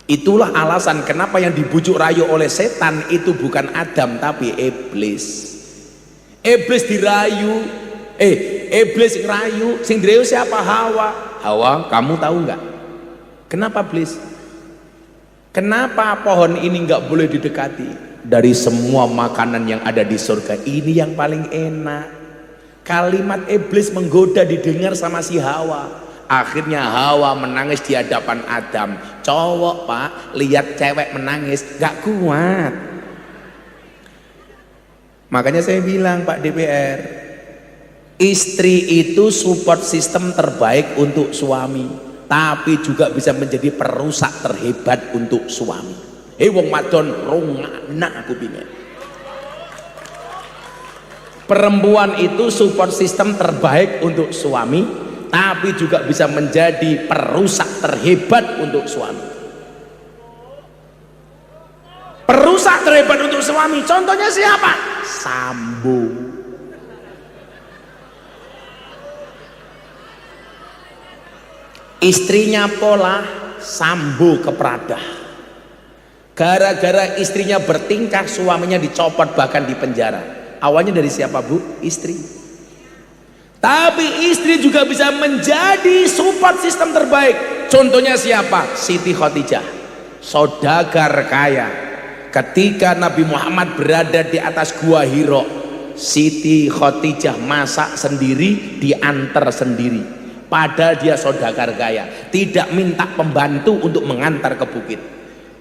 Itulah alasan kenapa yang dibujuk rayu oleh setan itu bukan Adam tapi iblis. Iblis dirayu, iblis ngerayu, sing dirayu siapa? Hawa. Hawa, kamu tahu nggak? Kenapa iblis? Kenapa pohon ini nggak boleh didekati? Dari semua makanan yang ada di surga ini yang paling enak. Kalimat iblis menggoda didengar sama si Hawa. Akhirnya Hawa menangis di hadapan Adam. Cowok pak, lihat cewek menangis gak kuat. Makanya saya bilang Pak DPR, istri itu support system terbaik untuk suami, tapi juga bisa menjadi perusak terhebat untuk suami. Wong wadon rungana aku pingin. Perempuan itu support system terbaik untuk suami, tapi juga bisa menjadi perusak terhebat untuk suami. Perusak terhebat untuk suami, contohnya siapa? Sambo. Istrinya pola, Sambo kepradah. Gara-gara istrinya bertingkah, suaminya dicopot bahkan di penjara. Awalnya dari siapa bu? Istri. Tapi istri juga bisa menjadi support sistem terbaik. Contohnya siapa? Siti Khadijah, saudagar kaya. Ketika Nabi Muhammad berada di atas gua Hiro, Siti Khadijah masak sendiri, diantar sendiri. Padahal dia saudagar kaya, tidak minta pembantu untuk mengantar ke bukit.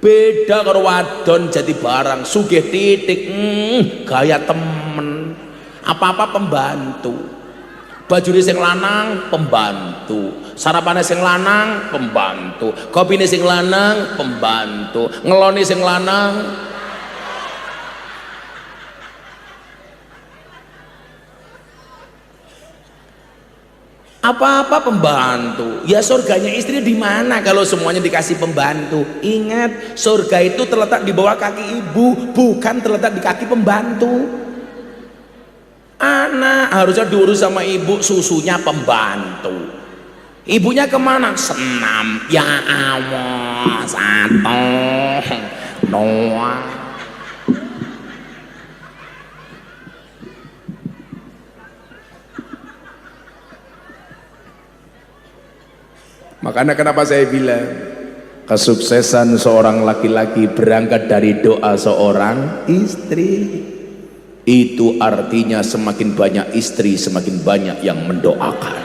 Beda karo wadon jadi barang sugih titik, gaya temen, apa-apa pembantu. Bajune sing lanang pembantu, sarapane sing lanang pembantu, kopine sing lanang pembantu, ngeloni sing lanang. Apa-apa pembantu. Ya surganya istri di mana kalau semuanya dikasih pembantu? Ingat, surga itu terletak di bawah kaki ibu, bukan terletak di kaki pembantu. Anak harusnya diurus sama ibu, susunya pembantu. Ibunya kemana? Senam. Ya Allah, satu Noah. Makanya kenapa saya bilang kesuksesan seorang laki-laki berangkat dari doa seorang istri. Itu artinya semakin banyak istri semakin banyak yang mendoakan.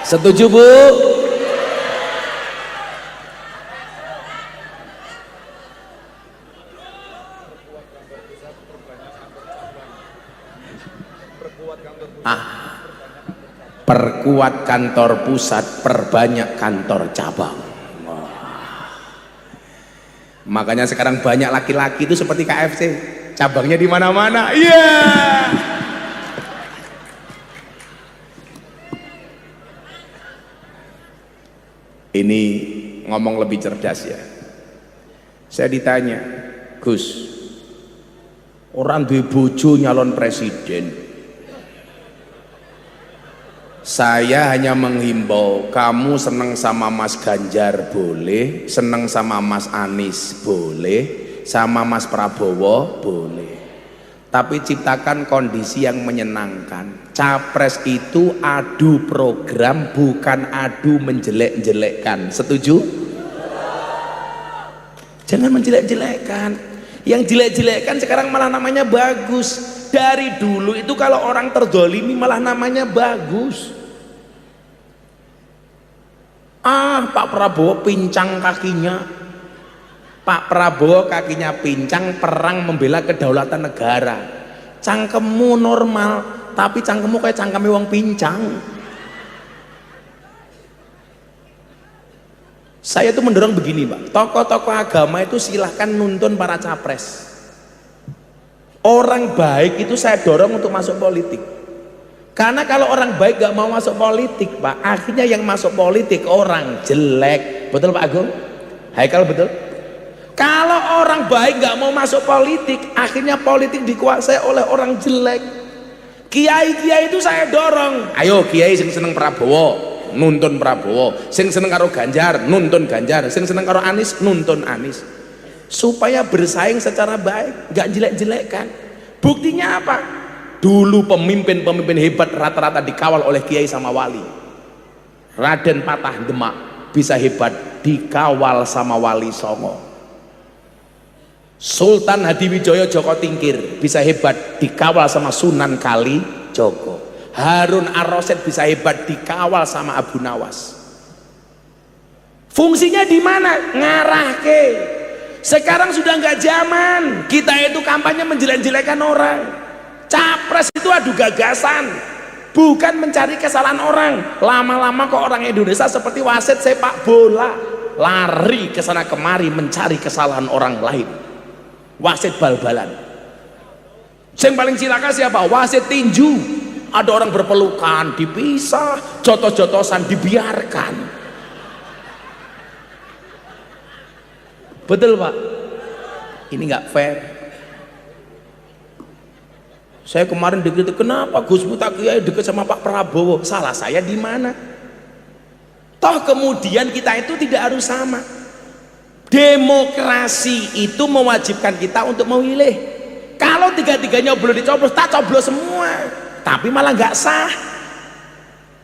Setuju Bu? Perkuat kantor pusat, perbanyak kantor cabang. Makanya sekarang banyak laki-laki itu seperti KFC, cabangnya di mana-mana. Iya. Ini ngomong lebih cerdas ya. Saya ditanya, Gus, orang duwe bojo nyalon presiden. Saya hanya menghimbau, kamu seneng sama Mas Ganjar boleh, seneng sama Mas Anies boleh, sama Mas Prabowo boleh. Tapi ciptakan kondisi yang menyenangkan. Capres itu adu program, bukan adu menjelek-jelekkan. Setuju? Jangan menjelek-jelekkan. Yang jelek-jelekkan sekarang malah namanya bagus. Dari dulu itu kalau orang terdolimi malah namanya bagus. Pak Prabowo pincang kakinya. Pak Prabowo kakinya pincang, perang membela kedaulatan negara. Cangkemmu normal, tapi cangkemmu kayak cangkeme wong pincang. Saya tuh mendorong begini Pak, tokoh-tokoh agama itu silahkan nuntun para capres. Orang baik itu saya dorong untuk masuk politik. Karena kalau orang baik gak mau masuk politik Pak, akhirnya yang masuk politik orang jelek. Betul Pak Agung? Haikal betul? Kalau orang baik gak mau masuk politik, akhirnya politik dikuasai oleh orang jelek. Kiai-kiai itu saya dorong, ayo kiai sing seneng Prabowo, nuntun Prabowo, sing seneng karo Ganjar, nuntun Ganjar, sing seneng karo Anies, nuntun Anies. Supaya bersaing secara baik, gak jelek-jelekkan. Buktinya apa? Dulu pemimpin-pemimpin hebat rata-rata dikawal oleh kiai sama wali. Raden Patah Demak bisa hebat dikawal sama Wali Songo. Sultan Hadiwijaya Joko Tingkir bisa hebat dikawal sama Sunan Kalijogo. Harun Ar-Rasyid bisa hebat dikawal sama Abu Nawas. Fungsinya di mana? Ngarahke. Sekarang sudah nggak zaman kita itu kampanye menjelek-jelekan orang. Capres itu adu gagasan, bukan mencari kesalahan orang. Lama-lama kok orang Indonesia seperti wasit sepak bola, lari ke sana kemari mencari kesalahan orang lain. Wasit bal-balan. Yang paling cilaka siapa? Wasit tinju. Ada orang berpelukan dipisah, jotos-jotosan dibiarkan. Betul Pak? Ini nggak fair. Saya kemarin dikritik, kenapa Gus Miftah Kiai dekat sama Pak Prabowo? Salah saya di mana? Toh kemudian kita itu tidak harus sama. Demokrasi itu mewajibkan kita untuk memilih. Kalau tiga-tiganya belum dicoblos, tak coblos semua. Tapi malah nggak sah.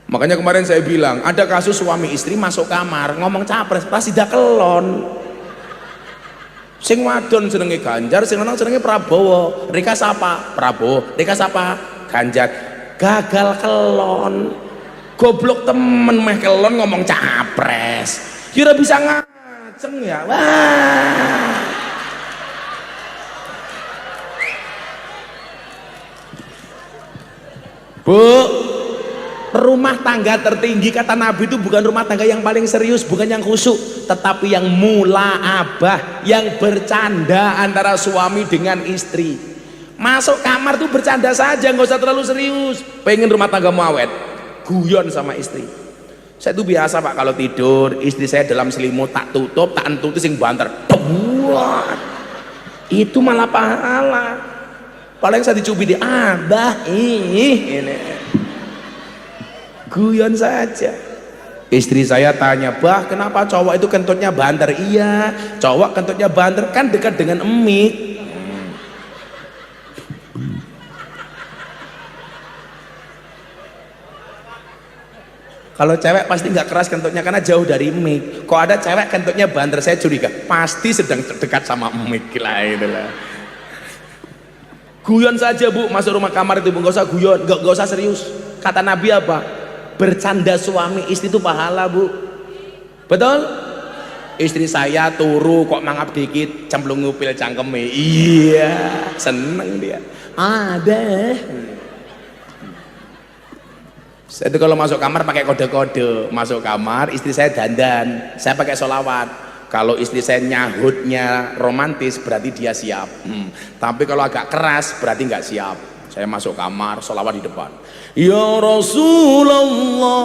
Makanya kemarin saya bilang, ada kasus suami istri masuk kamar ngomong capres, pasti dah kelon. Sing wadon senenge Ganjar, sing lanang senenge Prabowo. Rika siapa? Prabowo. Rika siapa? Ganjar. Gagal kelon. Goblok temen meh kelon ngomong capres. Kira bisa ngaceng ya. Wah. Bu, rumah tangga tertinggi kata Nabi itu bukan rumah tangga yang paling serius, bukan yang khusyuk, tetapi yang mula'abah, yang bercanda antara suami dengan istri. Masuk kamar tuh bercanda saja, nggak usah terlalu serius. Pengen rumah tangga awet, guyon sama istri. Saya tuh biasa Pak, kalau tidur istri saya dalam selimut tak tutup, tak entuti sing banter. Buat. Itu malah pahala. Paling saya dicubit di abah ini guyon saja. Istri saya tanya, bah kenapa cowok itu kentutnya banter? Iya, cowok kentutnya banter kan dekat dengan emik. Kalau cewek pasti nggak keras kentutnya karena jauh dari mic. Kok ada cewek kentutnya banter, saya curiga pasti sedang dekat sama mic lah itulah. Guyon saja Bu, masuk rumah kamar itu Bu, nggak usah guyon, nggak usah serius. Kata Nabi apa? Bercanda suami istri itu pahala Bu. Betul? Istri saya turu kok mangap dikit, cemplung ngupil cangkeme. Iya, seneng dia. Ada. Saya itu kalau masuk kamar pakai kode-kode. Masuk kamar istri saya dandan, saya pakai sholawat. Kalau istri saya nyahutnya romantis berarti dia siap. Tapi kalau agak keras berarti nggak siap. Saya masuk kamar sholawat di depan. Ya Rasulullah.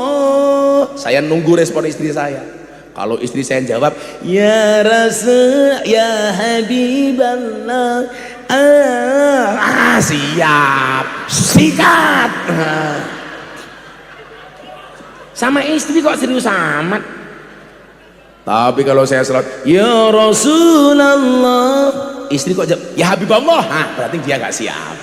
Saya nunggu respon istri saya. Kalau istri saya jawab ya Rasul ya Habiballah, siap, sikat. Sama istri kok serius amat. Tapi kalau saya salat ya Rasulullah, istri kok jawab ya Habibullah, berarti dia nggak siap.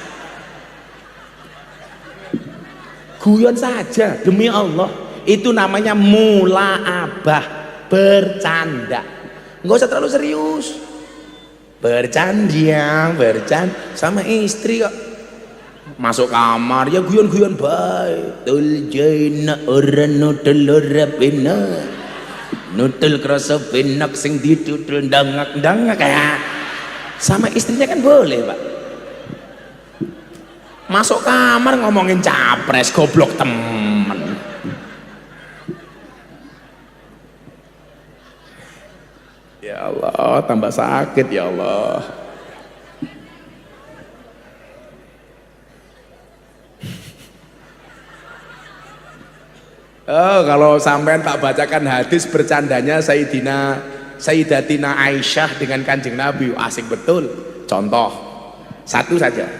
Guyon saja demi Allah, itu namanya mula'abah, bercanda, nggak usah terlalu serius. Bercanda sama istri kok. Masuk kamar ya guyon-guyon baik. Tul jaina ora nutul ora bener. Nutul kerasa benak sing ditutul dangak-dangak kayak. Sama istrinya kan boleh Pak. Masuk kamar ngomongin capres, goblok temen. Ya Allah, tambah sakit ya Allah. Oh, kalau sampean tak bacakan hadis bercandanya Sayyidatina Aisyah dengan Kanjeng Nabi, asik betul. Contoh satu saja.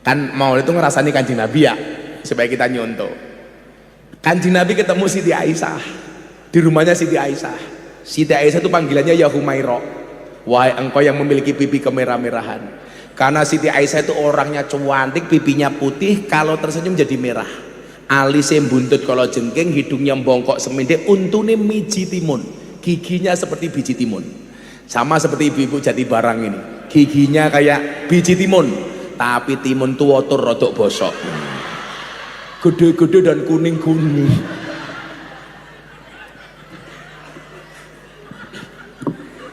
Kan mau itu ngerasani Kanjeng Nabi ya, supaya kita nyontoh. Kanjeng Nabi ketemu Siti Aisyah di rumahnya Siti Aisyah. Siti Aisyah itu panggilannya ya Humaira. Wahai engkau yang memiliki pipi kemerah-merahan. Karena Siti Aisyah itu orangnya cantik, pipinya putih, kalau tersenyum jadi merah. Alisnya buntut kalau jengking, hidungnya bongkok semendek, untune miji timun, giginya seperti biji timun. Sama seperti ibu-ibu Jati Barang ini, giginya kayak biji timun, tapi timun tua tur rodok bosok, gede-gede dan kuning-kuning.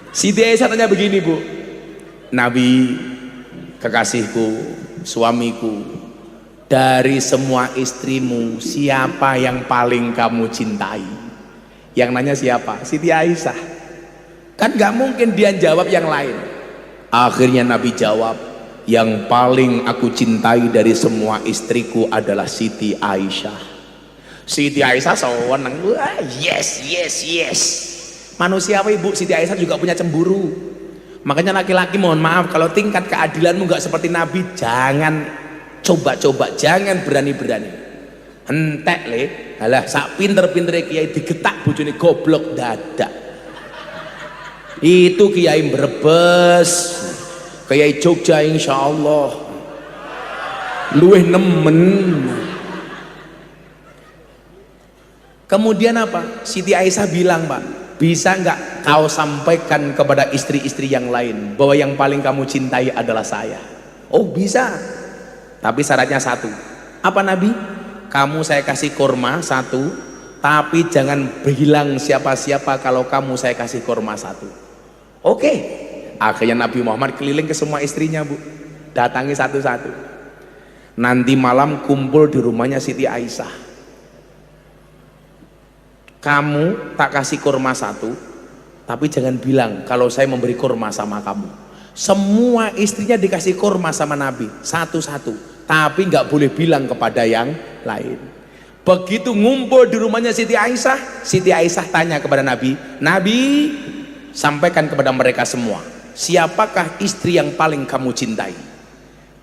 Siti Aisyah tanya begini Bu, Nabi kekasihku, suamiku, dari semua istrimu siapa yang paling kamu cintai? Yang nanya siapa? Siti Aisyah. Kan gak mungkin dia jawab yang lain. Akhirnya Nabi jawab, yang paling aku cintai dari semua istriku adalah Siti Aisyah. Siti Aisyah seneng, wah yes. Manusiawi Bu, Siti Aisyah juga punya cemburu. Makanya laki-laki mohon maaf kalau tingkat keadilanmu gak seperti Nabi, jangan coba-coba, jangan berani-berani. Entek le, alah sak pinter-pintere kiai digetak bojone goblok dadak. Itu kiai Brebes, kiai Jogja insyaallah luwih nemen. Kemudian apa? Siti Aisyah bilang, Pak, bisa nggak kau sampaikan kepada istri-istri yang lain bahwa yang paling kamu cintai adalah saya? Oh bisa. Tapi syaratnya satu. Apa Nabi? kamu saya kasih kurma satu, tapi jangan bilang siapa-siapa kalau kamu saya kasih kurma satu. Oke. Akhirnya Nabi Muhammad keliling ke semua istrinya, Bu, datangi satu-satu. Nanti malam kumpul di rumahnya Siti Aisyah. Kamu tak kasih kurma satu, tapi jangan bilang kalau saya memberi kurma sama kamu. Semua istrinya dikasih kurma sama Nabi satu-satu, tapi nggak boleh bilang kepada yang lain. Begitu ngumpul di rumahnya Siti Aisyah tanya kepada Nabi, Nabi sampaikan kepada mereka semua, siapakah istri yang paling kamu cintai?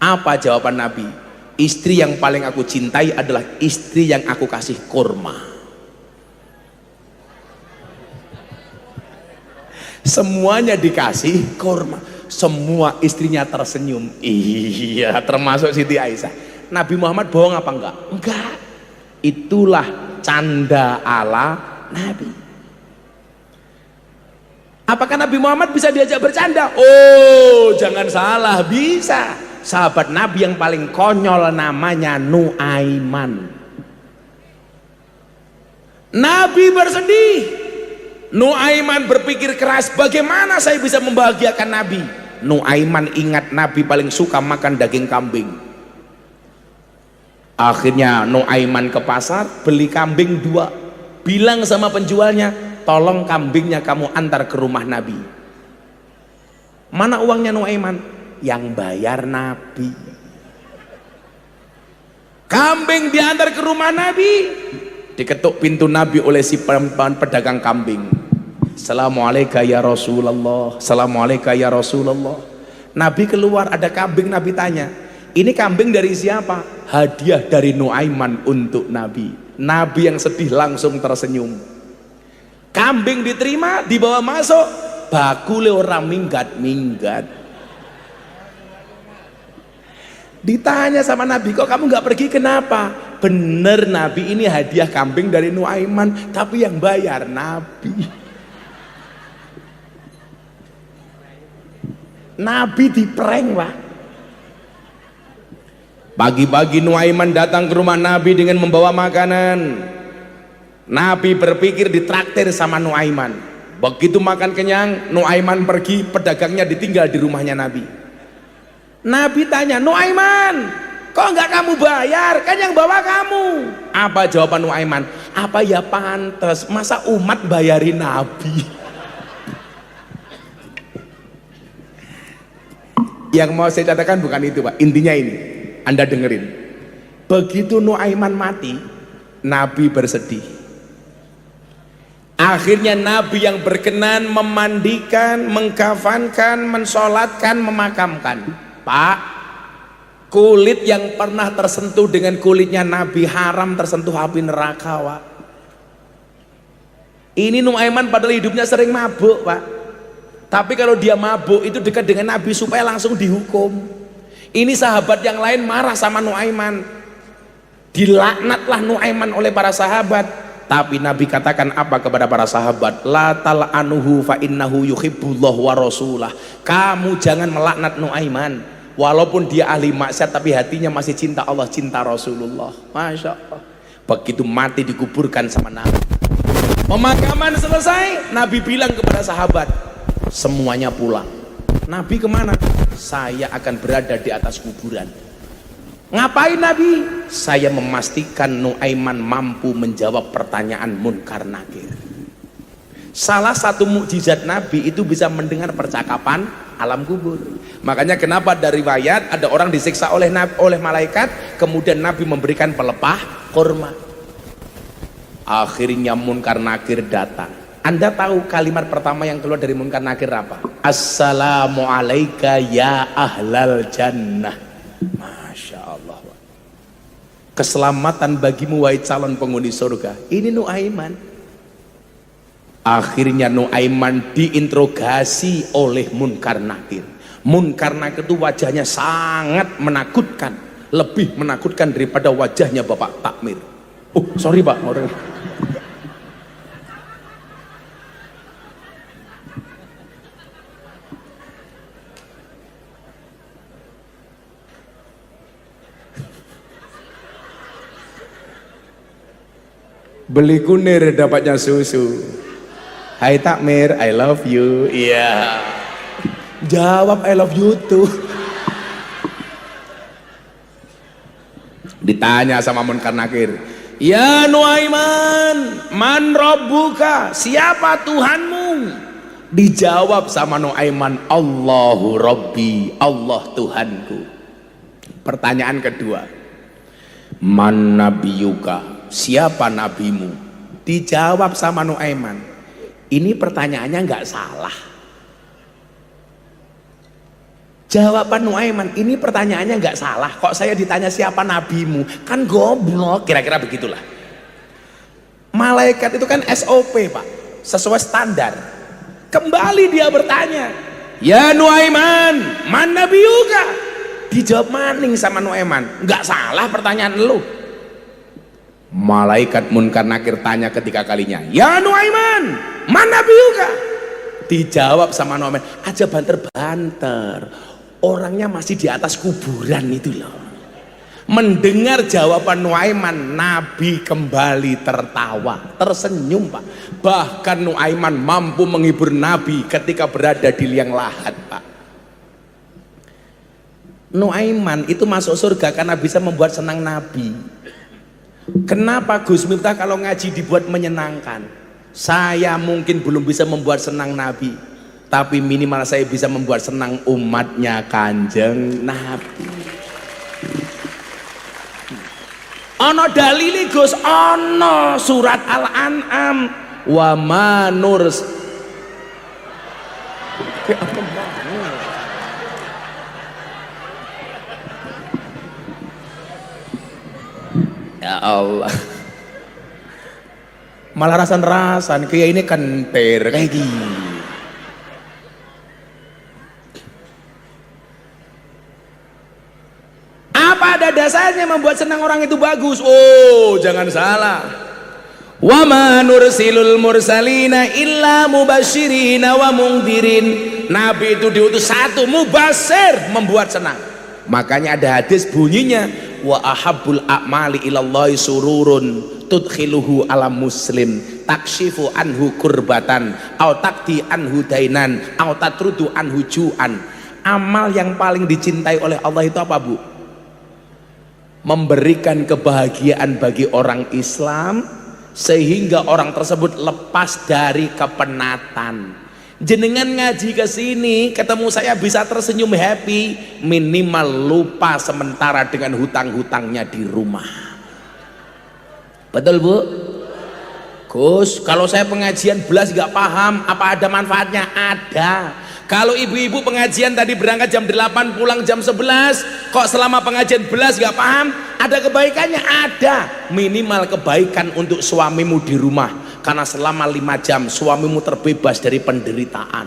Apa jawaban Nabi? Istri yang paling aku cintai adalah istri yang aku kasih kurma. Semuanya dikasih kurma, semua istrinya tersenyum. Iya, termasuk Siti Aisyah. Nabi Muhammad bohong apa enggak? Enggak. Itulah canda ala Nabi. Apakah Nabi Muhammad bisa diajak bercanda? Oh, jangan salah, bisa. Sahabat Nabi yang paling konyol namanya Nuaiman. Nabi bersedih. Nuaiman berpikir keras, bagaimana saya bisa membahagiakan Nabi? Nuaiman ingat Nabi paling suka makan daging kambing. Akhirnya Nuaiman ke pasar beli kambing 2, bilang sama penjualnya, tolong kambingnya kamu antar ke rumah Nabi. Mana uangnya Nuaiman? Yang bayar Nabi. Kambing diantar ke rumah Nabi, diketuk pintu Nabi oleh si perempuan pedagang kambing. Assalamualaikum ya Rasulullah, Assalamualaikum ya Rasulullah. Nabi keluar, ada kambing. Nabi tanya, ini kambing dari siapa? Hadiah dari Nuaiman untuk Nabi. Nabi yang sedih langsung tersenyum. Kambing diterima, dibawa masuk, bakule orang minggat-minggat. Ditanya sama Nabi, kok kamu nggak pergi, kenapa? Bener Nabi, ini hadiah kambing dari Nuaiman, tapi yang bayar Nabi. Nabi diprank, Pak. Pagi-pagi Nuaiman datang ke rumah Nabi dengan membawa makanan. Nabi berpikir ditraktir sama Nuaiman. Begitu makan kenyang, Nuaiman pergi, pedagangnya ditinggal di rumahnya Nabi. Nabi tanya, Nuaiman, kok nggak kamu bayar? Kan yang bawa kamu. Apa jawaban Nuaiman? Apa ya pantas, masa umat bayarin Nabi? Yang mau saya katakan bukan itu, Pak. Intinya ini, Anda dengerin. Begitu Nuaiman mati, Nabi bersedih. Akhirnya Nabi yang berkenan memandikan, mengkafankan, mensolatkan, memakamkan. Pak, kulit yang pernah tersentuh dengan kulitnya Nabi haram tersentuh api neraka, Pak. Ini Nuaiman padahal hidupnya sering mabuk, Pak. Tapi kalau dia mabuk itu dekat dengan Nabi supaya langsung dihukum. Ini sahabat yang lain marah sama Nuaiman. Dilaknatlah Nuaiman oleh para sahabat. Tapi Nabi katakan apa kepada para sahabat? La tal'anuhu fa innahu yuhibbullah wa rasulah. Kamu jangan melaknat Nuaiman. Walaupun dia ahli maksiat tapi hatinya masih cinta Allah, cinta Rasulullah. Masya Allah. Begitu mati dikuburkan sama Nabi. Pemakaman selesai, Nabi bilang kepada sahabat, semuanya pulang. Nabi kemana? Saya akan berada di atas kuburan. Ngapain Nabi? Saya memastikan Nuaiman mampu menjawab pertanyaan Munkar Nakir. Salah satu mukjizat Nabi itu bisa mendengar percakapan alam kubur. Makanya kenapa dari riwayat ada orang disiksa oleh malaikat, kemudian Nabi memberikan pelepah kurma. Akhirnya Munkar Nakir datang. Anda tahu kalimat pertama yang keluar dari Munkar Nakir apa? Assalamualaikum ya ahlal jannah. Masya Allah. Keselamatan bagimu wahai calon penghuni surga. Ini Nuaiman. Akhirnya Nuaiman diinterogasi oleh Munkar Nakir. Munkar Nakir itu wajahnya sangat menakutkan, lebih menakutkan daripada wajahnya Bapak Takmir. Oh sorry Pak, Beli kunir dapatnya susu. Hai Takmir, I love you. Iya. Jawab I love you too. Ditanya sama Munkar Nakir, ya Nuaiman, man rabbuka, siapa Tuhanmu? Dijawab sama Nuaiman, Allahu Rabbi, Allah Tuhanku. Pertanyaan kedua, man nabiyuka, siapa nabimu? Dijawab sama Nuaiman. Ini pertanyaannya nggak salah. Jawaban Nuaiman, ini pertanyaannya nggak salah. Kok saya ditanya siapa nabimu? Kan goblok, kira-kira begitulah. Malaikat itu kan SOP Pak, sesuai standar. Kembali dia bertanya, ya Nuaiman, man nabiyuka? Dijawab maning sama Nuaiman, nggak salah pertanyaan lu. Malaikat Munkar Nakir tanya ketiga kalinya, ya Nuaiman, man nabiyuka? Dijawab sama Nuaiman, aja banter-banter. Orangnya masih di atas kuburan itu loh. Mendengar jawaban Nuaiman, Nabi kembali tertawa, tersenyum Pak. Bahkan Nuaiman mampu menghibur Nabi ketika berada di liang lahat Pak. Nuaiman itu masuk surga karena bisa membuat senang Nabi. Kenapa Gus Miftah kalau ngaji dibuat menyenangkan? Saya mungkin belum bisa membuat senang Nabi, tapi minimal saya bisa membuat senang umatnya Kanjeng Nabi. Ono dalili Gus, ono surat Al-An'am, wa manurs. Ya Allah, malah rasan-rasan kayak ini kenter kayak gini. Apa ada dasarnya membuat senang orang itu bagus? Oh, jangan salah. Wa ma nursilul mursalina illa mubasyirina wa mungdirin. Nabi itu diutus satu, mubasir, membuat senang. Makanya ada hadis bunyinya, wa ahabbul a'mali ilallahi sururun tudkhiluhu ala muslim takshifu anhu kurbatan au takti anhu dainan au tatrudu anhu ju'an. Amal yang paling dicintai oleh Allah itu apa Bu? Memberikan kebahagiaan bagi orang Islam sehingga orang tersebut lepas dari kepenatan. Jenengan ngaji ke sini ketemu saya bisa tersenyum happy, minimal lupa sementara dengan hutang-hutangnya di rumah. Betul Bu? Gus, kalau saya pengajian belas gak paham, apa ada manfaatnya? Ada. Kalau ibu-ibu pengajian tadi berangkat jam 8 pulang jam 11, kok selama pengajian belas gak paham? Ada kebaikannya? Ada. Minimal kebaikan untuk suamimu di rumah, karena selama 5 jam suamimu terbebas dari penderitaan.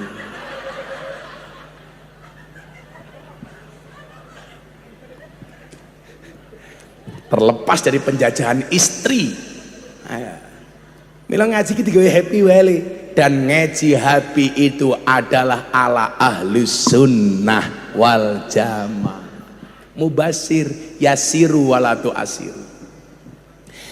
Terlepas dari penjajahan istri. Mila ngaji kita gue happy wali. Dan ngaji happy itu adalah ala ahlus sunnah wal jamaah. Mubasir yasiru walatu asiru.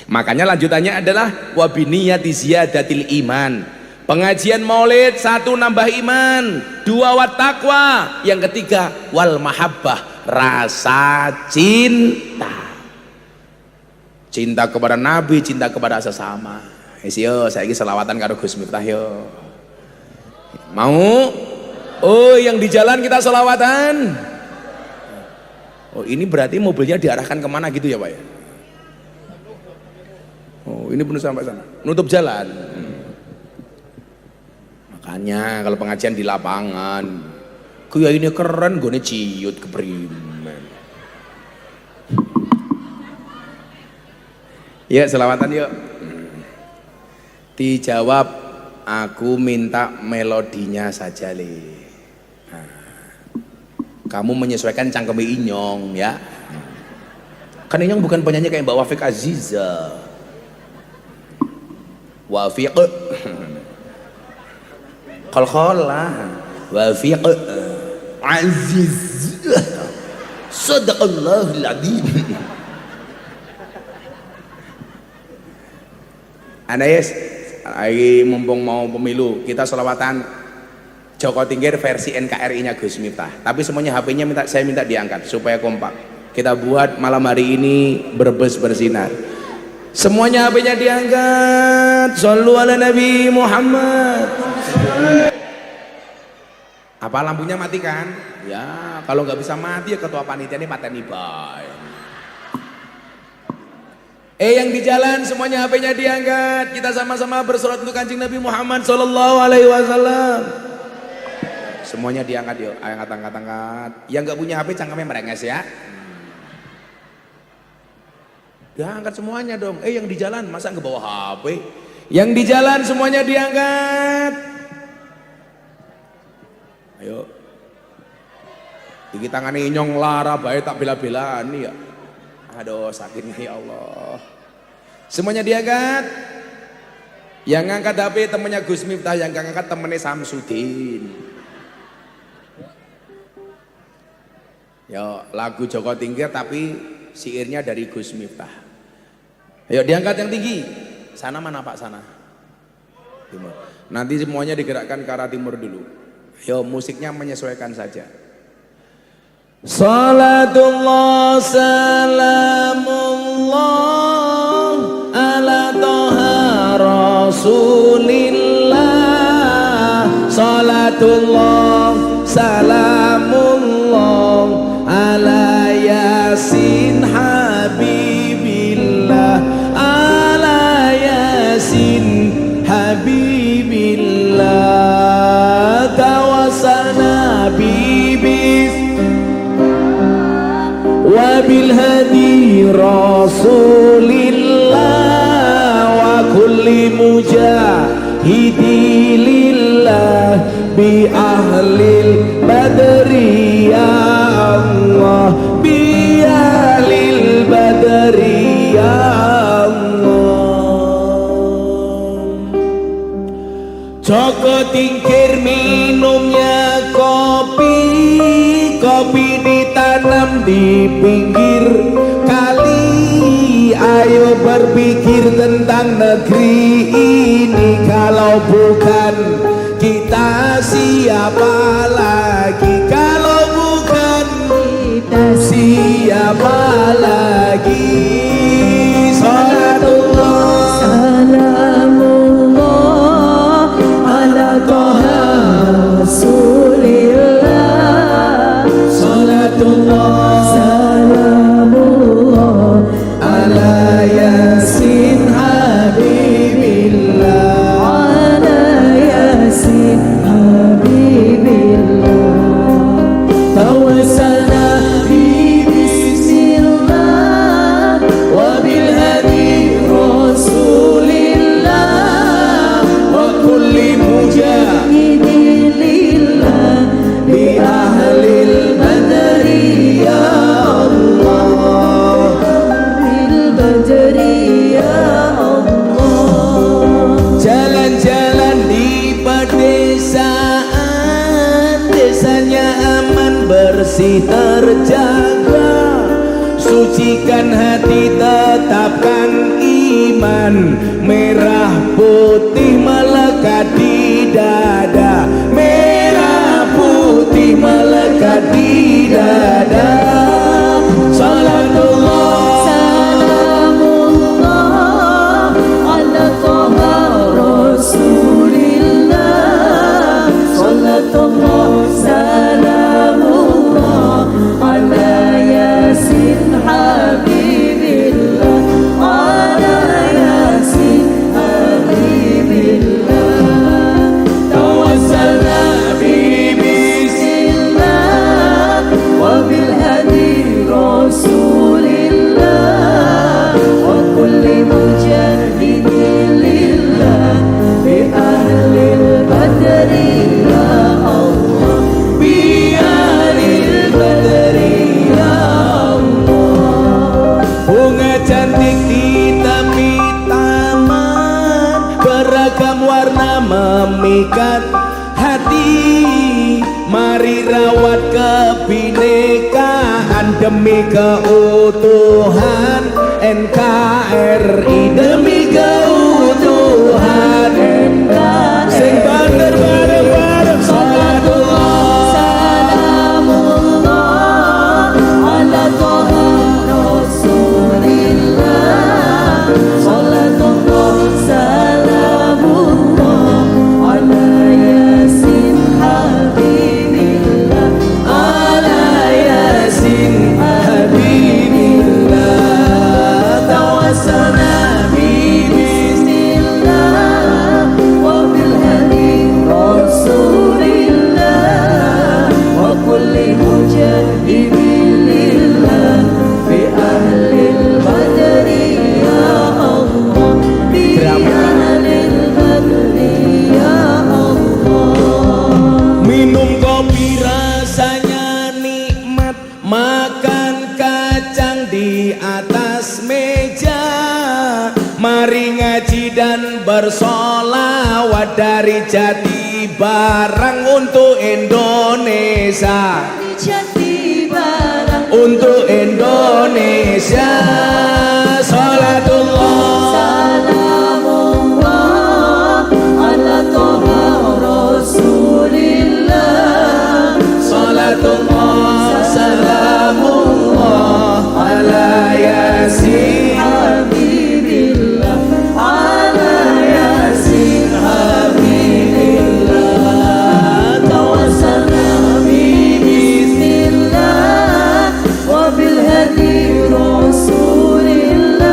Makanya lanjutannya adalah wabiniyati ziyadatil iman. Pengajian maulid, 1 nambah iman, 2 wat taqwa, yang ketiga wal mahabbah, rasa cinta. Cinta kepada Nabi, cinta kepada sesama. Yo, saya lagi selawatan karo Gus Miftah yo. Mau? Oh, yang di jalan kita selawatan. Oh, ini berarti mobilnya diarahkan kemana gitu ya Pak ya? Oh, ini penuh sampai sana. Nutup jalan. Makanya kalau pengajian di lapangan, kuya ini keren, gue ciut keprimen. Ya, selawatan yuk. Dijawab, aku minta melodinya saja Le. Nah, kamu menyesuaikan cangkeme Inyong ya. Kan Inyong bukan penyanyi kayak Mbak Wafiq Aziza. Wafiq Qalqalah Wafiq Aziz Sadaqallahul Adzim. Anais, lagi mumpung mau pemilu, kita selawatan Joko Tingkir versi NKRI-nya Gus Miftah. Tapi semuanya HP-nya saya minta diangkat supaya kompak. Kita buat malam hari ini berbes bersinar. Semuanya HP-nya diangkat. Shallu ala Nabi Muhammad. Apa lampunya mati kan? Ya, kalau nggak bisa mati ya ketua panitia ini pateni bae. Yang di jalan semuanya HP-nya diangkat. Kita sama-sama bersolat untuk Kanjeng Nabi Muhammad sallallahu alaihi wasallam. Semuanya diangkat yuk, angkat. Yang nggak punya HP cangkemnya merenges ya. Diangkat semuanya dong. Yang di jalan masa nggak bawa HP? Yang di jalan semuanya diangkat. Ayo. Iki tangane inyong lara bae tak bela-belani ya. Aduh sakitnya ya Allah. Semuanya diangkat. Yang ngangkat HP temennya Gus Miftah, yang ngangkat temennya Samsudin. Ya lagu Joko Tingkir tapi syairnya dari Gus Miftah. Ayo diangkat yang tinggi. Sana mana Pak sana? Timur. Nanti semuanya digerakkan ke arah timur dulu. Ayo musiknya menyesuaikan saja. Salatullah salamullah ala toha rasulillah. Salatullah salamullah ala yasin habibillah. Ala yasin habibillah. Tawassalna bibis wabil hadi rasulillah wa kulli mujahidi lillah bi ahlil badri ya Allah, bi ahlil badri ya Allah. Joko Tingkir minumnya kopi, kopi ditanam di pinggir kali. Ayo berpikir tentang negeri ini. Kalau bukan kita siapa lagi? Kalau bukan kita siapa lagi? Salatullah salamullah ala toha rasulillah. Salatullah salamullah ala yasin habibillah. ala yasin habibillah. Tawassalna bi bismillah wa bil hadi rasulillah Wa kulli mujahid lillah bi ahlil badri ya Allah. bil badri ya Allah. Jalan-jalan di pedesaan, desanya aman bersih terjaga. Sucikan hati tetapkan iman, merah putih melekat di dada. Merah putih melekat di dada. Salatullah salamullah ala toha rasulillah. Salatullah salamullah ala yasin habibillah. Ala yasin habibillah. Tawassalna bi bismillah wa bil hadi rasulillah wa kulli mujahidin lillah bi ahlil badri ya Allah, bi ahlil badri ya Allah. bunga cantik di tepi taman, beragam warna memikat hati. Mari rawat kebinekaan demi keutuhan NKRI, demi keutuhan bersolawat dari Jati Barang untuk Indonesia, Jati Barang untuk Indonesia. Salatullah Salamullah ala Toha Rasulillah. Salatullah salamullah ala Yasin Habibillah ala Yasin Habibillah. Tawassalna bismillah wa bil hadi Rasulillah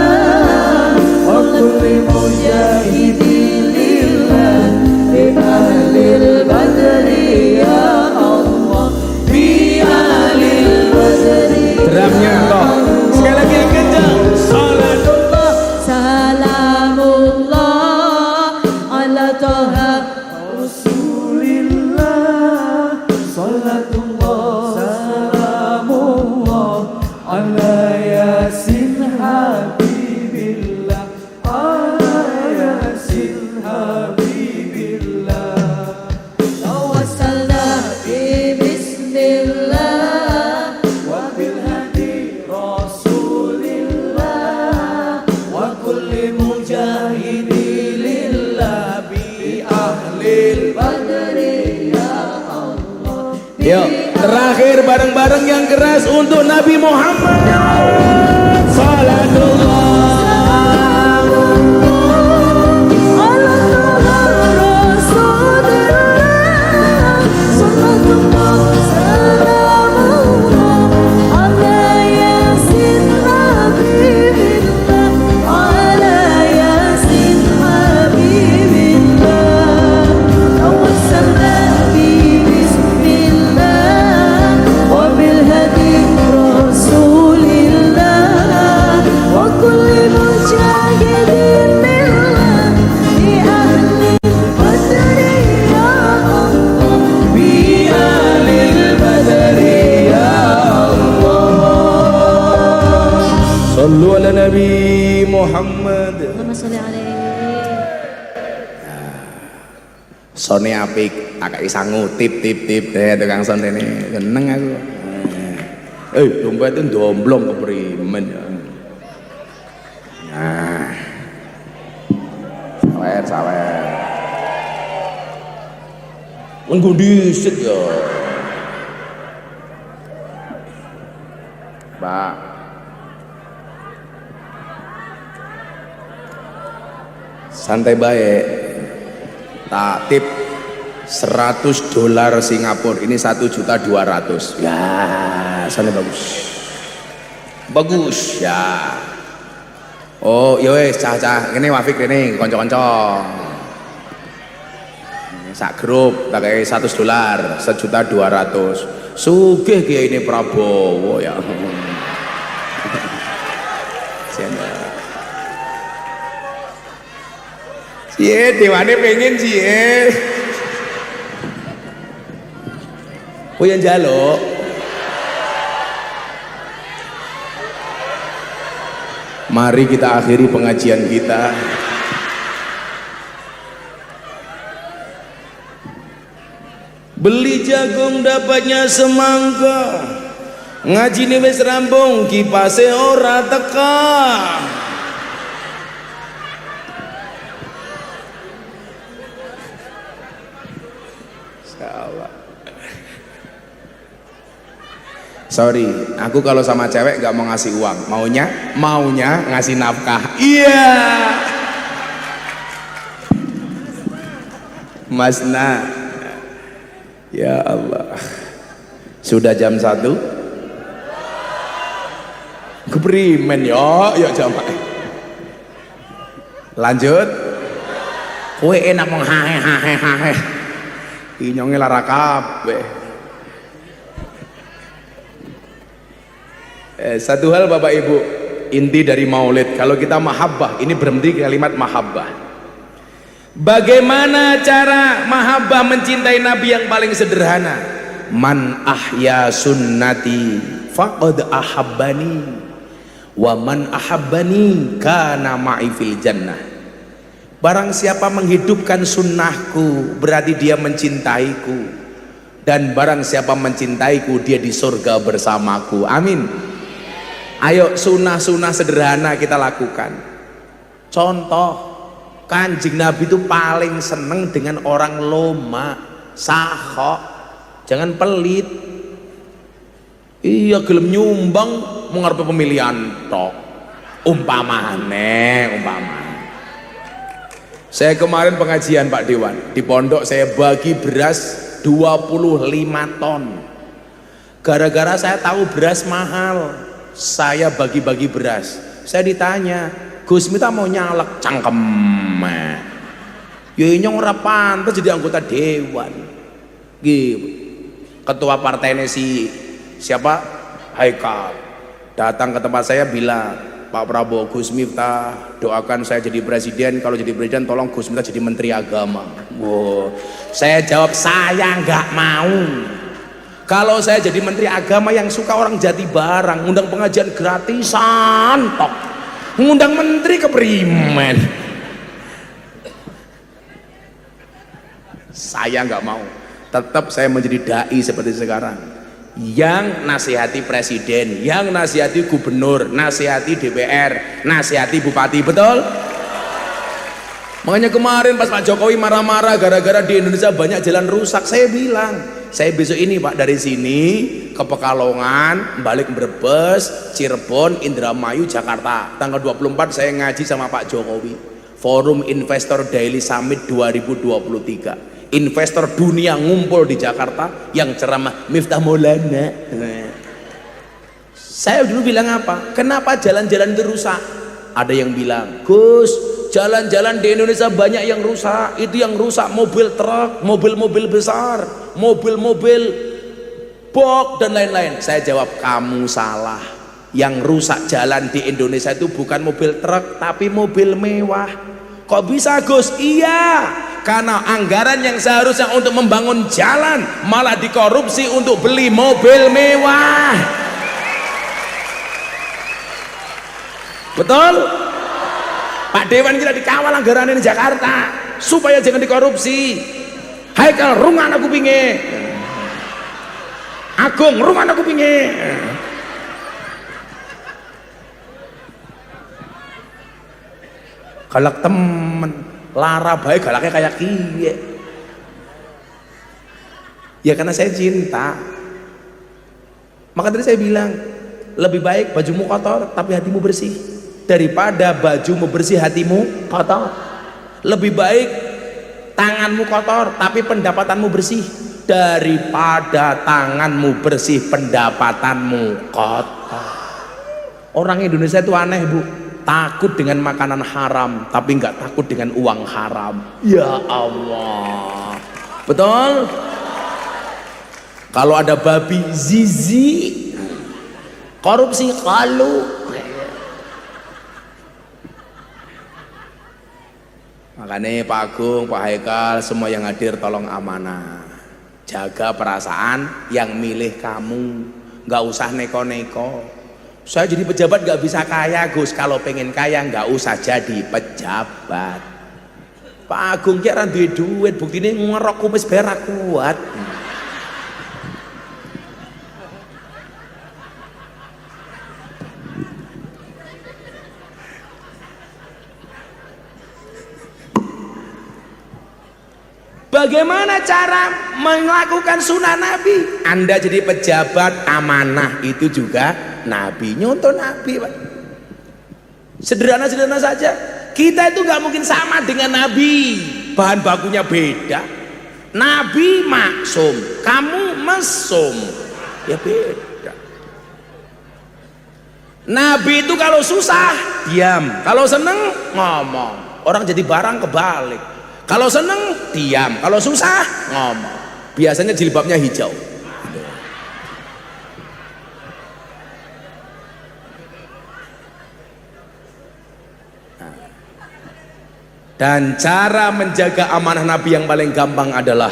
wa kulli mujahidin lillah bi ahlil badri ya Allah, bi ahlil badri. Drumnya toh sekali lagi kencang. Salatullah Salamullah ala Toha Rasulillah. Salatullah salamullah ala Yasin Habibillah, ala Yasin Habibillah. Tawassalna bi bismillah wa bil hadi Rasulillah wa kulli mujahidin lillah bi ahlil badri ya Allah. Yuk, terakhir bareng-bareng yang keras untuk Nabi Muhammad. Salatullah ala Rasulillah. Salatullah salamullah ala Yasin Habibillah, ala Yasin Habibillah. Tawassalna bi bismillah wa bil hadi Rasulillah wa kulli mujahidin lillah bi ahli badri ya Allah, bi ahli badri ya Allah. Sallu ala Nabi Muhammad. Allahumma sholli alaihi. Sone apik, tak isa ngutip tip tukang son ini seneng aku. Dompet itu domblong keprimen. Nah, sawer. Engko disit ya. Pak. Santai baik. Tak tip $100 Singapura, ini 1.200.000. Ya, sana bagus ya. Oh iya wes cah ini Wafik ini konco-konco sak grup tak kayak $100 1.200.000 sugih kiai ini Prabowo ya. Cie, dewane pengen cie. Oh yang jaluk. Mari kita akhiri pengajian kita. Beli jagung dapatnya semangka. Ngaji nih wis rampung, kipase ora teka. Sorry, aku kalau sama cewek gak mau ngasih uang, maunya ngasih nafkah. Iya, Masna. Ya Allah, sudah jam 1. Keprimen yuk jamaah. Lanjut. Kowe enak mong hahe. Inyonge lara kabeh. Satu hal Bapak Ibu, inti dari maulid, kalau kita mahabbah, ini berhenti kalimat mahabbah. Bagaimana cara mahabbah mencintai Nabi yang paling sederhana? Man ahya sunnati faqad ahabbani wa man ahabbani kana ma'i fil jannah. Barang siapa menghidupkan sunnahku berarti dia mencintaiku, dan barang siapa mencintaiku dia di surga bersamaku. Amin. Ayo sunnah-sunnah sederhana kita lakukan. Contoh, Kanjeng Nabi itu paling seneng dengan orang loma, sahok, jangan pelit. Iya gelem nyumbang mengarep pemilihan tok. Umpamane. Saya kemarin pengajian Pak Dewan di pondok, saya bagi beras 25 ton. Gara-gara saya tahu beras mahal, saya bagi-bagi beras. Saya ditanya, Gus Miftah mau nyalek cangkem. Ya nyong ora pantes jadi anggota dewan. Gitu. Ketua partainya si siapa? Haikal datang ke tempat saya bilang, Pak Prabowo, Gus Miftah doakan saya jadi presiden, kalau jadi presiden tolong Gus Miftah jadi menteri agama. Wow. Saya jawab saya nggak mau. Kalau saya jadi menteri agama yang suka orang Jati Barang, ngundang pengajian gratisan tok, ngundang menteri keprimen. Saya nggak mau. Tetap saya menjadi dai seperti sekarang, yang nasihati presiden, yang nasihati gubernur, nasihati DPR, nasihati bupati. Betul? Makanya kemarin pas Pak Jokowi marah-marah gara-gara di Indonesia banyak jalan rusak, saya bilang, saya besok ini Pak dari sini ke Pekalongan, balik Brebes, Cirebon, Indramayu, Jakarta. Tanggal 24 saya ngaji sama Pak Jokowi, Forum Investor Daily Summit 2023. Investor dunia ngumpul di Jakarta, yang ceramah Miftah Maulana. Saya dulu bilang apa? Kenapa jalan-jalan itu rusak? Ada yang bilang, Gus, jalan-jalan di Indonesia banyak yang rusak. Itu yang rusak mobil truk, mobil-mobil besar, mobil-mobil box dan lain-lain. Saya jawab, kamu salah. Yang rusak jalan di Indonesia itu bukan mobil truk, tapi mobil mewah. Kok bisa Gus? Iya, karena anggaran yang seharusnya untuk membangun jalan malah dikorupsi untuk beli mobil mewah. Betul? Pak Dewan kita dikawal anggaran ini Jakarta supaya jangan dikorupsi. Haikal rungan aku pingin, Agung rungan aku pingin. Galak temen, lara baik galaknya kayak kiye. Ya karena saya cinta. Maka tadi saya bilang, lebih baik bajumu kotor tapi hatimu bersih daripada bajumu bersih hatimu kotor. Lebih baik tanganmu kotor tapi pendapatanmu bersih daripada tanganmu bersih pendapatanmu kotor. Orang Indonesia itu aneh, Bu. Takut dengan makanan haram tapi nggak takut dengan uang haram. Ya Allah, betul? Kalau ada babi zizi, korupsi kalu. Makanya Pak Agung, Pak Haikal, semua yang hadir tolong amanah, jaga perasaan yang milih kamu, nggak usah neko-neko. Saya jadi pejabat gak bisa kaya Gus, kalau pengen kaya gak usah jadi pejabat. Pak Agung kira duit, buktinya ngerok kumis berak kuat. Bagaimana cara melakukan sunnah Nabi? Anda jadi pejabat amanah itu juga Nabi, nyontoh Nabi, Pak. Sederhana-sederhana saja. Kita itu nggak mungkin sama dengan Nabi, bahan bakunya beda. Nabi maksum, kamu mesum, ya beda. Nabi itu kalau susah diam, kalau seneng ngomong. Orang jadi barang kebalik. Kalau seneng diam, kalau susah ngomong. Biasanya jilbabnya hijau. Dan cara menjaga amanah Nabi yang paling gampang adalah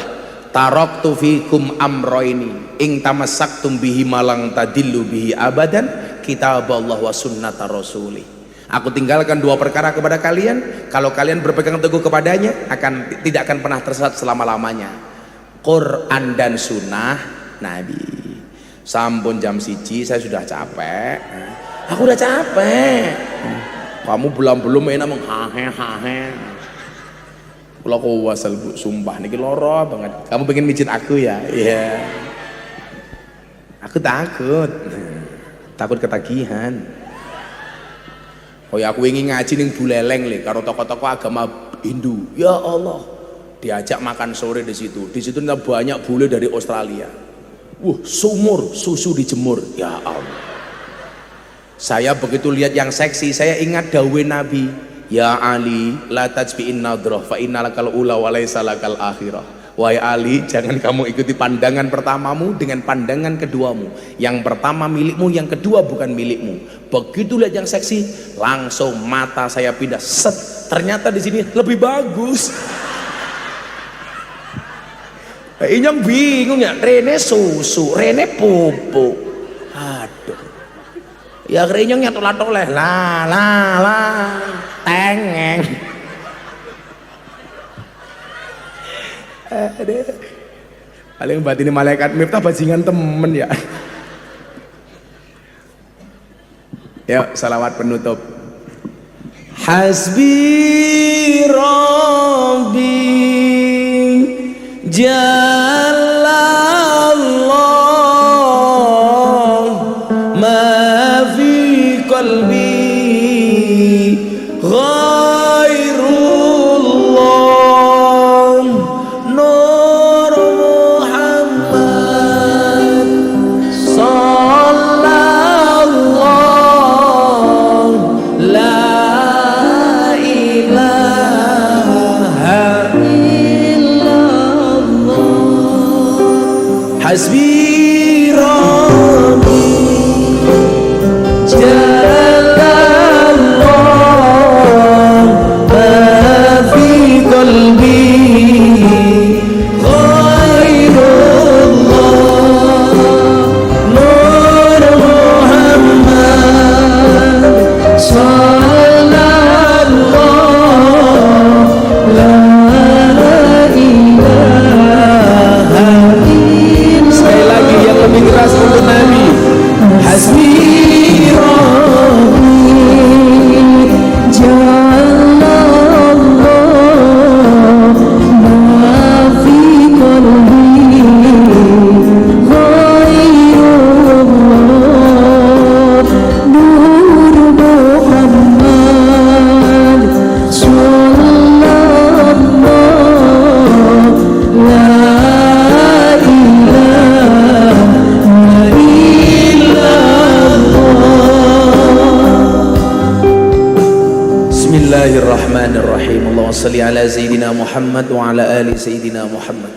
taraktu fikum amroini ing tamassaktum bihi malang tadillu bihi abadan kitab Allah wa sunnata rasuli. Aku tinggalkan dua perkara kepada kalian, kalau kalian berpegang teguh kepadanya tidak akan pernah tersesat selama-lamanya. Quran dan sunnah Nabi. Sampun jam 1 saya sudah capek. Aku udah capek. Kamu belum enak menghahe. Kalau kau wasal bu, sumpah niki loro banget. Kamu pengen mijit aku ya? Iya. Aku takut ketagihan. Oh ya aku ingin ngaji ning Buleleng le karo tokoh-tokoh agama Hindu. Ya Allah, diajak makan sore di situ. Di situ banyak bule dari Australia. Sumur susu dijemur. Ya Allah. Saya begitu lihat yang seksi, saya ingat dawuh Nabi, ya Ali, la tajbi'in nadrah fa innalakal ula wa laisa lakal akhirah. Wahai Ali, jangan kamu ikuti pandangan pertamamu dengan pandangan keduamu. Yang pertama milikmu, yang kedua bukan milikmu. Begitu lihat yang seksi, langsung mata saya pindah. Set, ternyata di sini lebih bagus. Inyong bingung ya, Rene susu, Rene pupuk. Aduh. Ya kerenyong ya toleh lah tengeng. Paling batin malaikat Miftah bajingan temen ya. Yuk salawat penutup. Hasbi Rabbi Jalallah ma fi qalbi ghairullah Nur Muhammad sallallahu la ilaha illallah Hasbi Rabbi Jalallah ma fi qalbi ghairullah Nur Muhammad sallallahu la ilaha illallah. Sekali lagi yang lebih keras untuk Nabi. Hasbi Rabbi Jalallah ma fi qalbi ghairullah Nur Muhammad sallallahu la Bismillahirrahmanirrahim. Allahumma salli ala Sayyidina Muhammad wa ala ali Sayyidina Muhammad.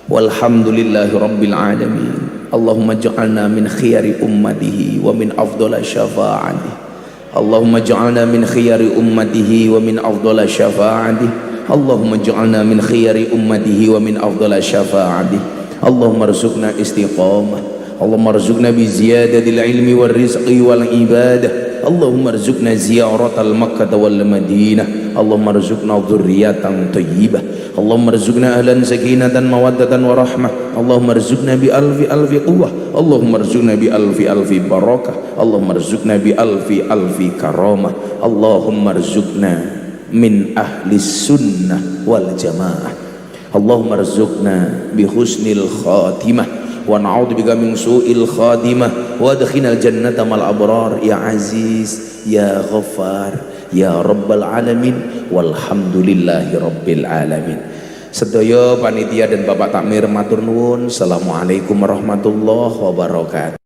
Walhamdulillahi rabbil alamin. Allahumma ja'alna min khiyari ummatihi wa min afdala syafa'atihi. Allahumma ja'alna min khiyari ummatihi wa min afdala syafa'atihi. Allahumma ja'alna min khiyari ummatihi wa min afdala syafa'atihi. Allahumma rzuqna istiqamah. Allahumma rzuqna bi ziyadatil ilmi wal rizqi wal ibadah. Allahumma rzuqna ziyaratal Makkah wal Madinah. Allahumma rzuqna dzurriyyatan thayyibah. Allahumma rzuqna ahlan sakinatan mawaddatan wa rahmah. Allahumma rzuqna bi alfi quwwah. Allahumma rzuqna bi alfi barakah. Allahumma rzuqna bi alfi karamah. Allahumma rzuqna min ahli sunnah wal jamaah. Allahumma rzuqna bi husnil khatimah wa na'udzubika min su'il khatimah wa adkhilnal jannata mal abrar ya aziz ya ghaffar ya rabbal alamin walhamdulillahi rabbil alamin. Sedaya panitia dan Bapak Takmir matur nuwun. Assalamualaikum warahmatullahi wabarakatuh.